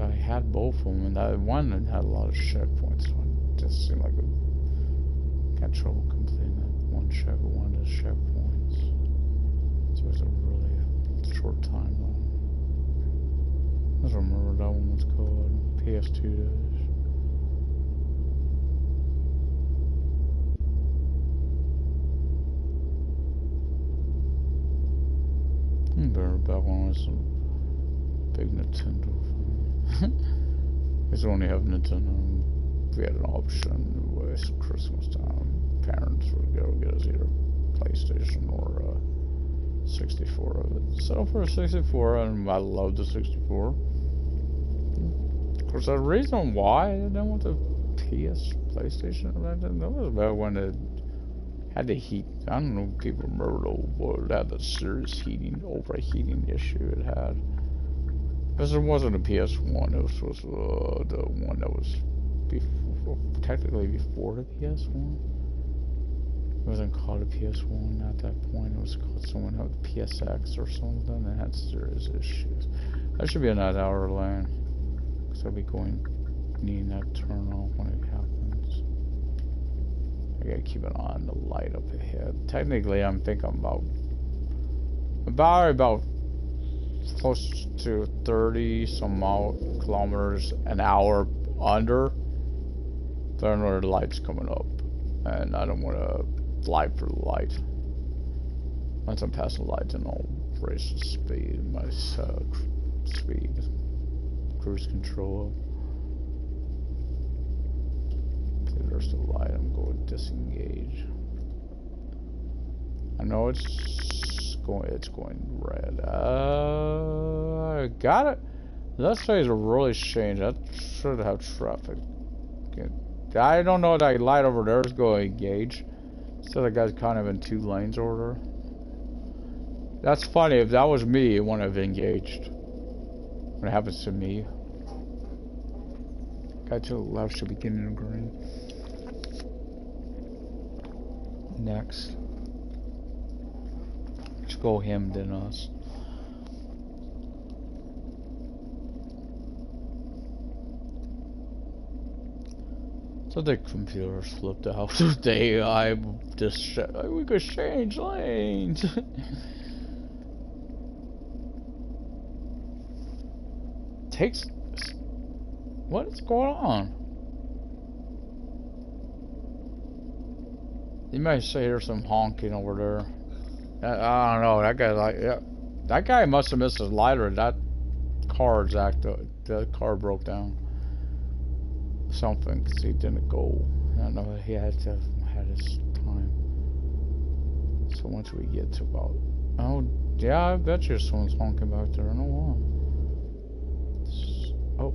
I had both of them, and that one had a lot of checkpoints, so it just seemed like I got trouble completing that one of the checkpoints. So it was a really short time though. I don't remember what that one was called. PS2 days. Better back when I was a big Nintendo fan. Because we only have Nintendo. We had an option with Christmas time. Parents would go get us either PlayStation or 64 64 of it. Settle for a 64, and I love the 64. Of course, the reason why I didn't want the PlayStation, that was about when it had the heat. I don't know if people remember it had the serious overheating issue it had. Because it wasn't a PS1, it was the one that was technically before the PS1. It wasn't called a PS1 at that point. It was called someone else, PSX or something. It had serious issues. That should be a night hour lane. Because I'll be needing that turn off when it happens. I gotta keep an eye on the light up ahead. Technically, I'm thinking about close to 30 some kilometers an hour under. Then where the light's coming up, and I don't want to light for the light. Once I'm past the light, then I'll raise the speed, my speed, cruise control. See, there's the light. I'm going to disengage. I know it's going red. I got it. This phase will really change. That should have traffic. I don't know that light over there is going to engage. So the guy's kind of in 2 lanes order. That's funny. If that was me, it wouldn't have engaged. When it happens to me. Guy to the left should be getting a green. Next. Let's go him, then us. So the computers flipped out. The AI just we could change lanes. Takes. What is going on? You might say there's some honking over there. I don't know. That guy that guy must have missed his lighter. That car's the car broke down. Something, because he didn't go. I don't know, he had to have had his time. So once we get to about, oh yeah, I bet you someone's honking back there. I don't know why. Oh,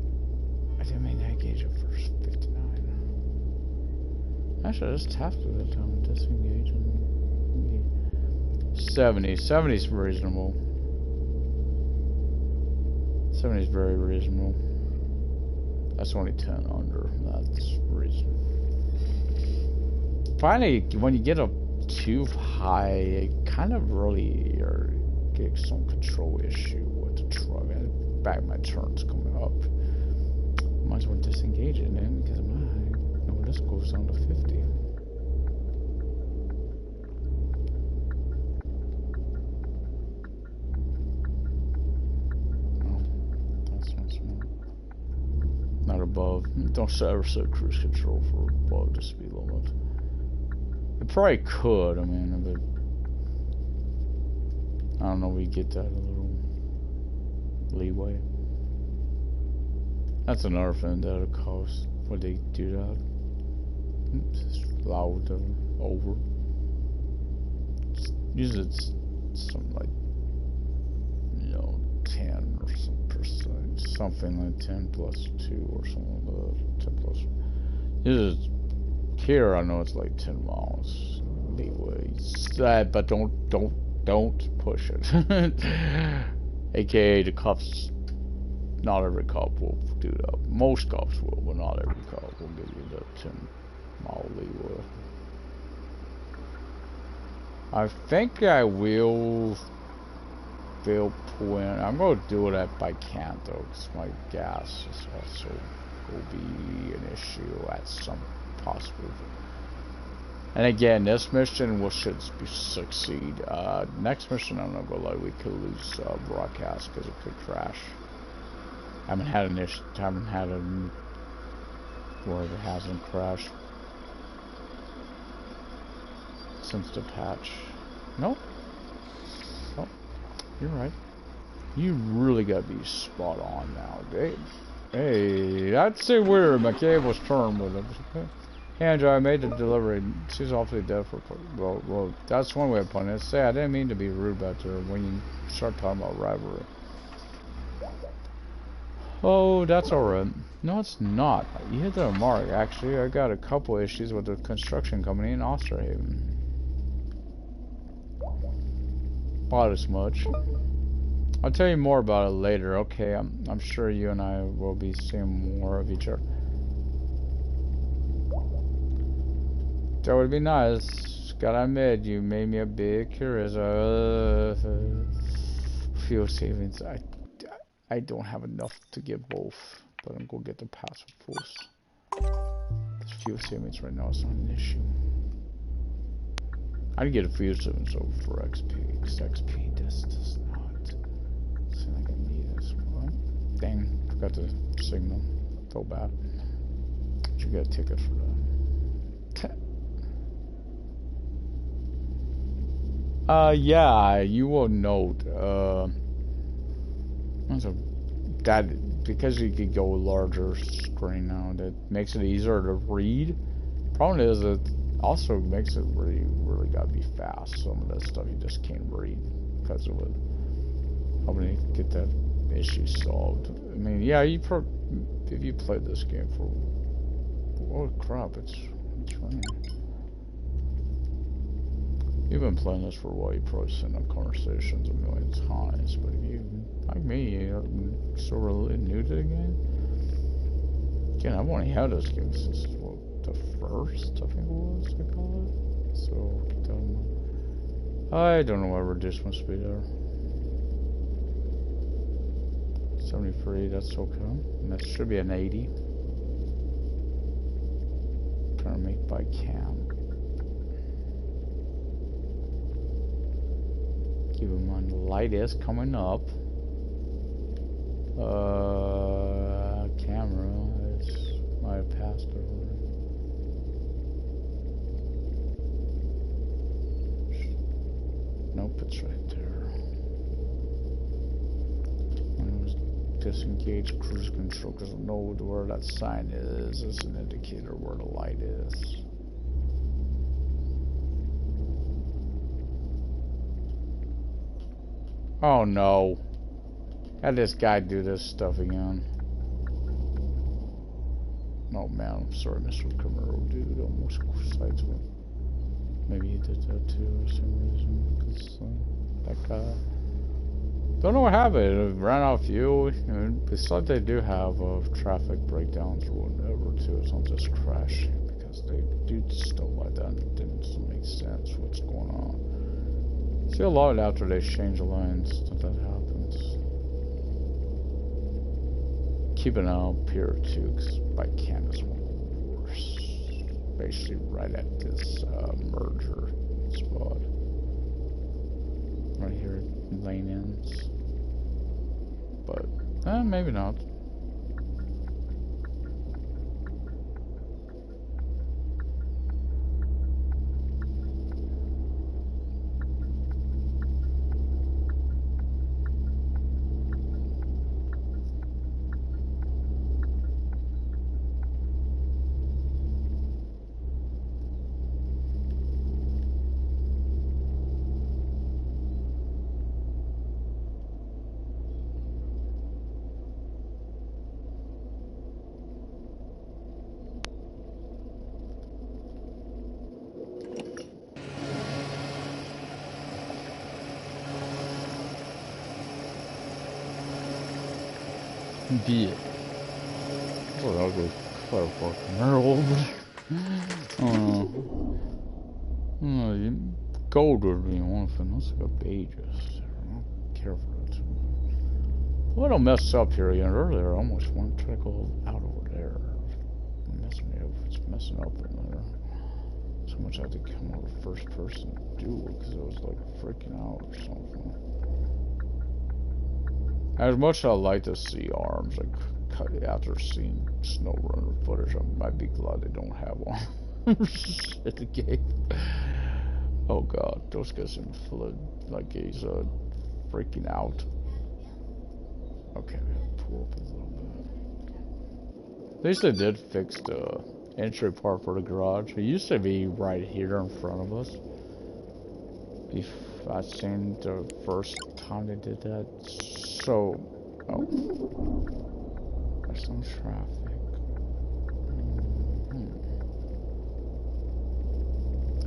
I didn't mean to engage at first. 59. Actually, I just tapped it that time. Disengage and 70. 70 is reasonable. 70 is very reasonable. That's only 10 under. That's reasonable. Finally, when you get up too high, it kind of really get some control issue with the truck. And back my turn's coming up. Might as well disengage it then, because this goes down to 50. Not above. Don't ever set cruise control for above the speed limit. It probably could, I mean, but I don't know, we get that a little leeway. That's another thing that it costs when they do that. It's loud over. Usually it's something like, 10 or some percent, something like 10 plus 2 or something like that. 10 plus. Usually here I know it's like 10 miles leeway. But don't push it. AKA the cops. Not every cop will do that. Most cops will, but not every cop will give you that 10-mile leeway. I think I will pull in. I'm going to do it if I can, though, because my gas is also will be an issue at some possible. And again, this mission should succeed. Next mission, I'm not gonna lie, we could lose broadcast because it could crash. I haven't had an issue. Haven't had a where it hasn't crashed since the patch. Nope. Oh, you're right. You really gotta be spot on now, Dave. Hey, I'd say weird. My cable's turned with it. Okay. Hey Andrew, I made the delivery. She's awfully dead for. Well, that's one way of putting it. Say, I didn't mean to be rude about her when you start talking about rivalry. Oh, that's alright. No, it's not. You hit the mark. Actually, I got a couple issues with the construction company in Osterhaven. About as much. I'll tell you more about it later. Okay, I'm sure you and I will be seeing more of each other. That would be nice. Gotta admit, you made me a bit curious. Fuel savings. I don't have enough to get both, but I'm gonna get the passive force. This fuel savings right now is not an issue. I can get a fuel savings over for XP, because XP does not seem like I need this one. Dang, forgot the signal. Feel bad. Should get a ticket for that. Yeah, you will note, that because you could go larger screen now, that makes it easier to read. Problem is, it also makes it really gotta be fast. Some of that stuff you just can't read because of it. I'm gonna get that issue solved. I mean, yeah, if you played this game for, oh crap, it's running. You've been playing this for a while, you've probably sent up conversations a million times, but if you, like me, you're sort of new to the game. Again, I've only had this game since, what, the first, I think it was, I call it. So, I don't know what reduced my speed there. 73, that's okay. And that should be an 80. Trying to make by cam. Keep in mind the light is coming up. Camera is, might have passed it already. Nope, it's right there. When it was disengage cruise control, because I know where that sign is. It's an indicator where the light is. Oh no. Had this guy do this stuff again. Oh man, I'm sorry, Mr. Camaro dude. Almost sides me. Maybe he did that too for some reason. Because that guy. Don't know what happened. It ran out of fuel. It's like they do have traffic breakdowns or whatever too. It's not just crashing because they do stuff like that. And it didn't make sense what's going on. See a lot after they change the lines that happens. Keep an eye up here too, because by cam is one of the worst. Basically right at this merger spot. Right here, lane ends. But, maybe not. Be it. What ugly color fucking Earl. Gold would be one thing. Let's go pages. I'm not careful of that. Well, I don't mess up here again. Earlier, I almost went to go out over there. It's messing up in there. So much I had to come over first person to do it because I was like freaking out or something. As much as I like to see arms, like after seeing SnowRunner footage, I might be glad they don't have one. Shit, the game. Oh god, those guys seem full like he's freaking out. Okay, we have to pull up a little bit. At least they did fix the entry part for the garage. It used to be right here in front of us. If I seen the first time they did that. So, oh, there's some traffic.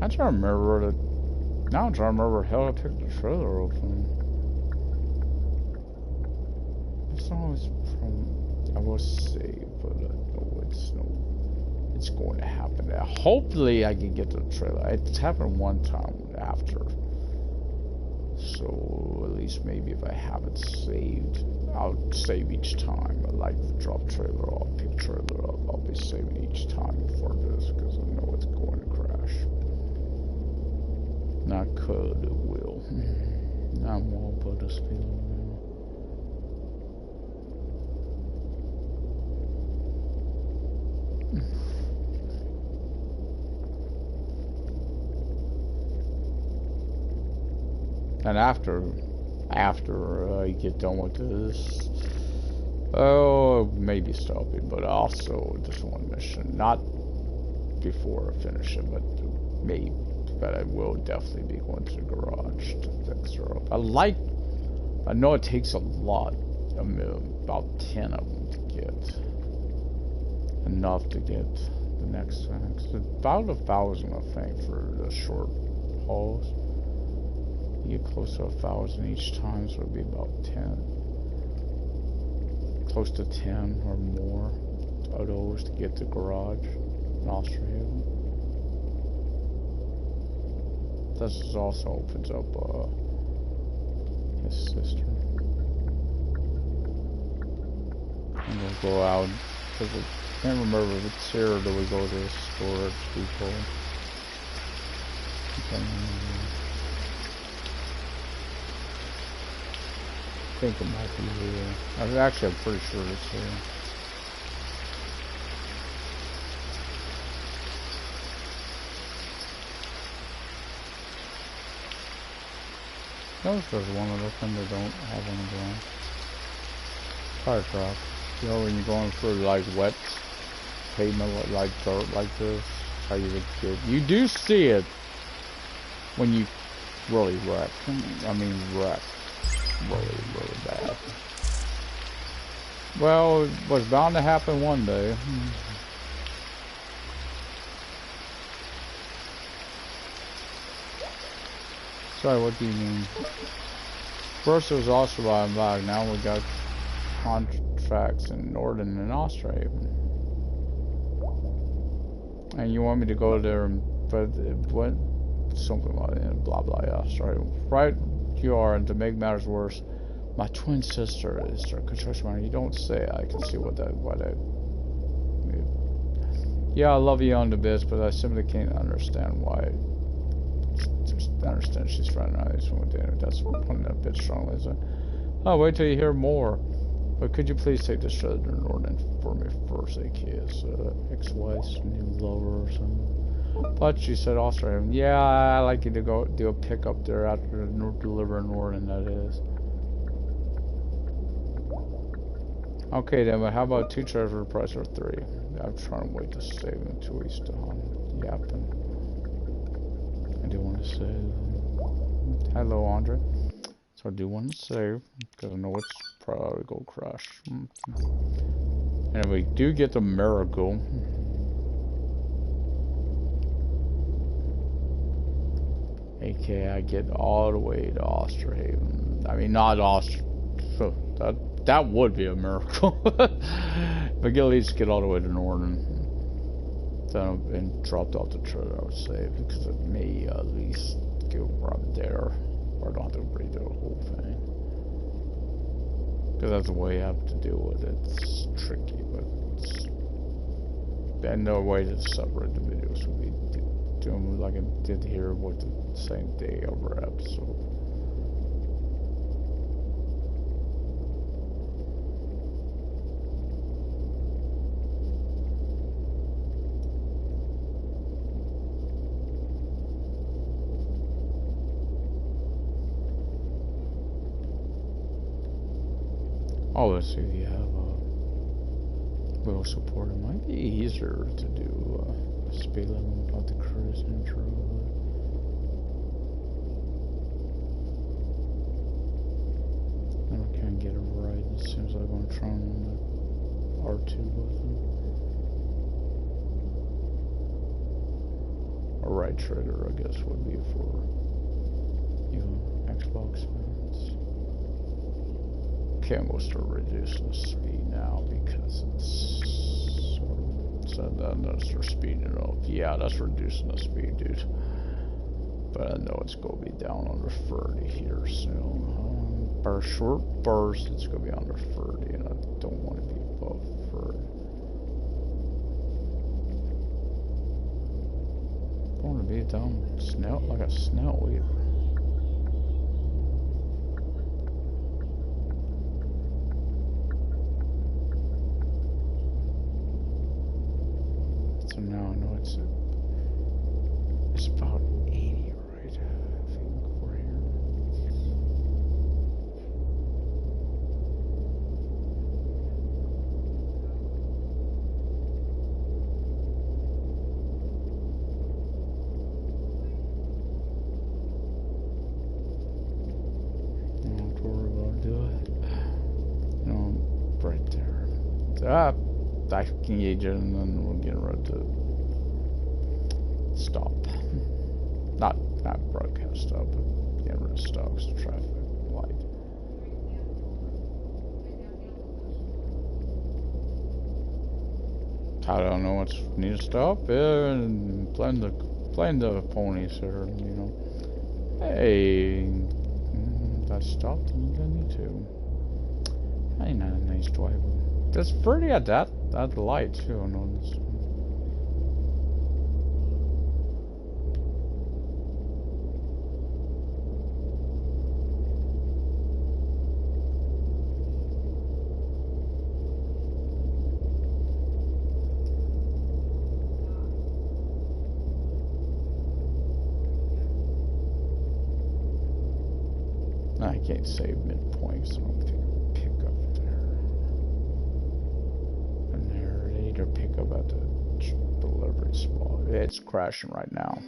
I'm trying to remember the. Now I'm trying to remember how I picked the trailer open. It's always from. I will see, but it's going to happen now. Hopefully I can get the trailer. It's happened one time after. So at least maybe if I have it saved, I'll save each time. I like the drop trailer, I'll pick trailer up. I'll be saving each time for this because I know it's going to crash. Not could, it will. I'm all but the speed limit. And after I get done with this, oh, maybe stop it, but also this one mission, not before I finish it, but maybe, but I will definitely be going to the garage to fix her up. I know it takes a lot, about 10 of them to get, enough to get the next thing. It's about 1,000, I think, for the short hauls. You get close to 1,000 each time, so it'd be about 10. Close to 10 or more of those to get the garage in Australia. This also opens up his sister. And we'll go out, because I can't remember if it's here or do we go to the storage depot. I can't remember. I think it might be here. I'm pretty sure it's here. Notice there's one of them that don't have on the ground. Fire truck. You know when you're going through like wet pavement, like dirt like this, how you would get. You do see it when you really wreck. I mean wreck. Really bad. Well, it was bound to happen one day. Sorry, what do you mean? First it was Austria and back, now we got contracts in Norden and Austria. And you want me to go there, but what? Something like that, blah blah, yeah, sorry. Right you are, and to make matters worse, my twin sister is a construction manager. You don't say. I can see what I. Yeah, I love you on the bits, but I simply can't understand why. Just understand she's friend and I just went there. That's putting that bit strongly. So, oh, wait till you hear more. But could you please take this trailer to Norden for me first, AK's ex-wife's new lover or something? But she said also, yeah, I'd like you to go do a pickup there after deliver in Norden, that is. Okay then, but how about 2 trailers for the price of 3? I'm trying to wait to save them until he's done yapping. I do want to save. Hello, Andre. So I do want to save, because I know it's probably going to crash. And we do get the miracle. AK, I get all the way to Osterhaven. I mean, not Oster. That would be a miracle. But at least get all the way to Norden. Then and dropped off the trailer, I would say, because it may at least go right there, or I don't have to redo the whole thing. Because that's the way you have to deal with it. It's tricky, but it's, and no way to separate the videos would be doing like I did here with the same day over episode. Oh, let's see if you have Wheel support. It might be easier to do speed limit without the cruise intro. I can't get it right. It seems like I'm trying on the R2 button. A right trigger, I guess, would be for Xbox fans. Okay, I'm going to start reducing the speed now because it's said that that's for speeding it up. Yeah, that's reducing the speed, dude. But I know it's going to be down under 30 here soon. For a short burst, it's going to be under 30, and I don't want to be above 30. I want to be down like a snail either. So now I know it's about 80, right? I think we're here. I don't have to worry about doing it. No, I'm right there. I can engage it, and then we'll get ready to stop. Not broadcast stop, but get rid of stops, traffic light. I don't know what's need to stop. And playing the ponies here, you know. Hey, that stopped. You don't need to. Ain't that a nice driver? That's pretty at that light too. I know this. I can't save midpoint, so I'll pick up there. And there, either pick up at the delivery spot. It's crashing right now.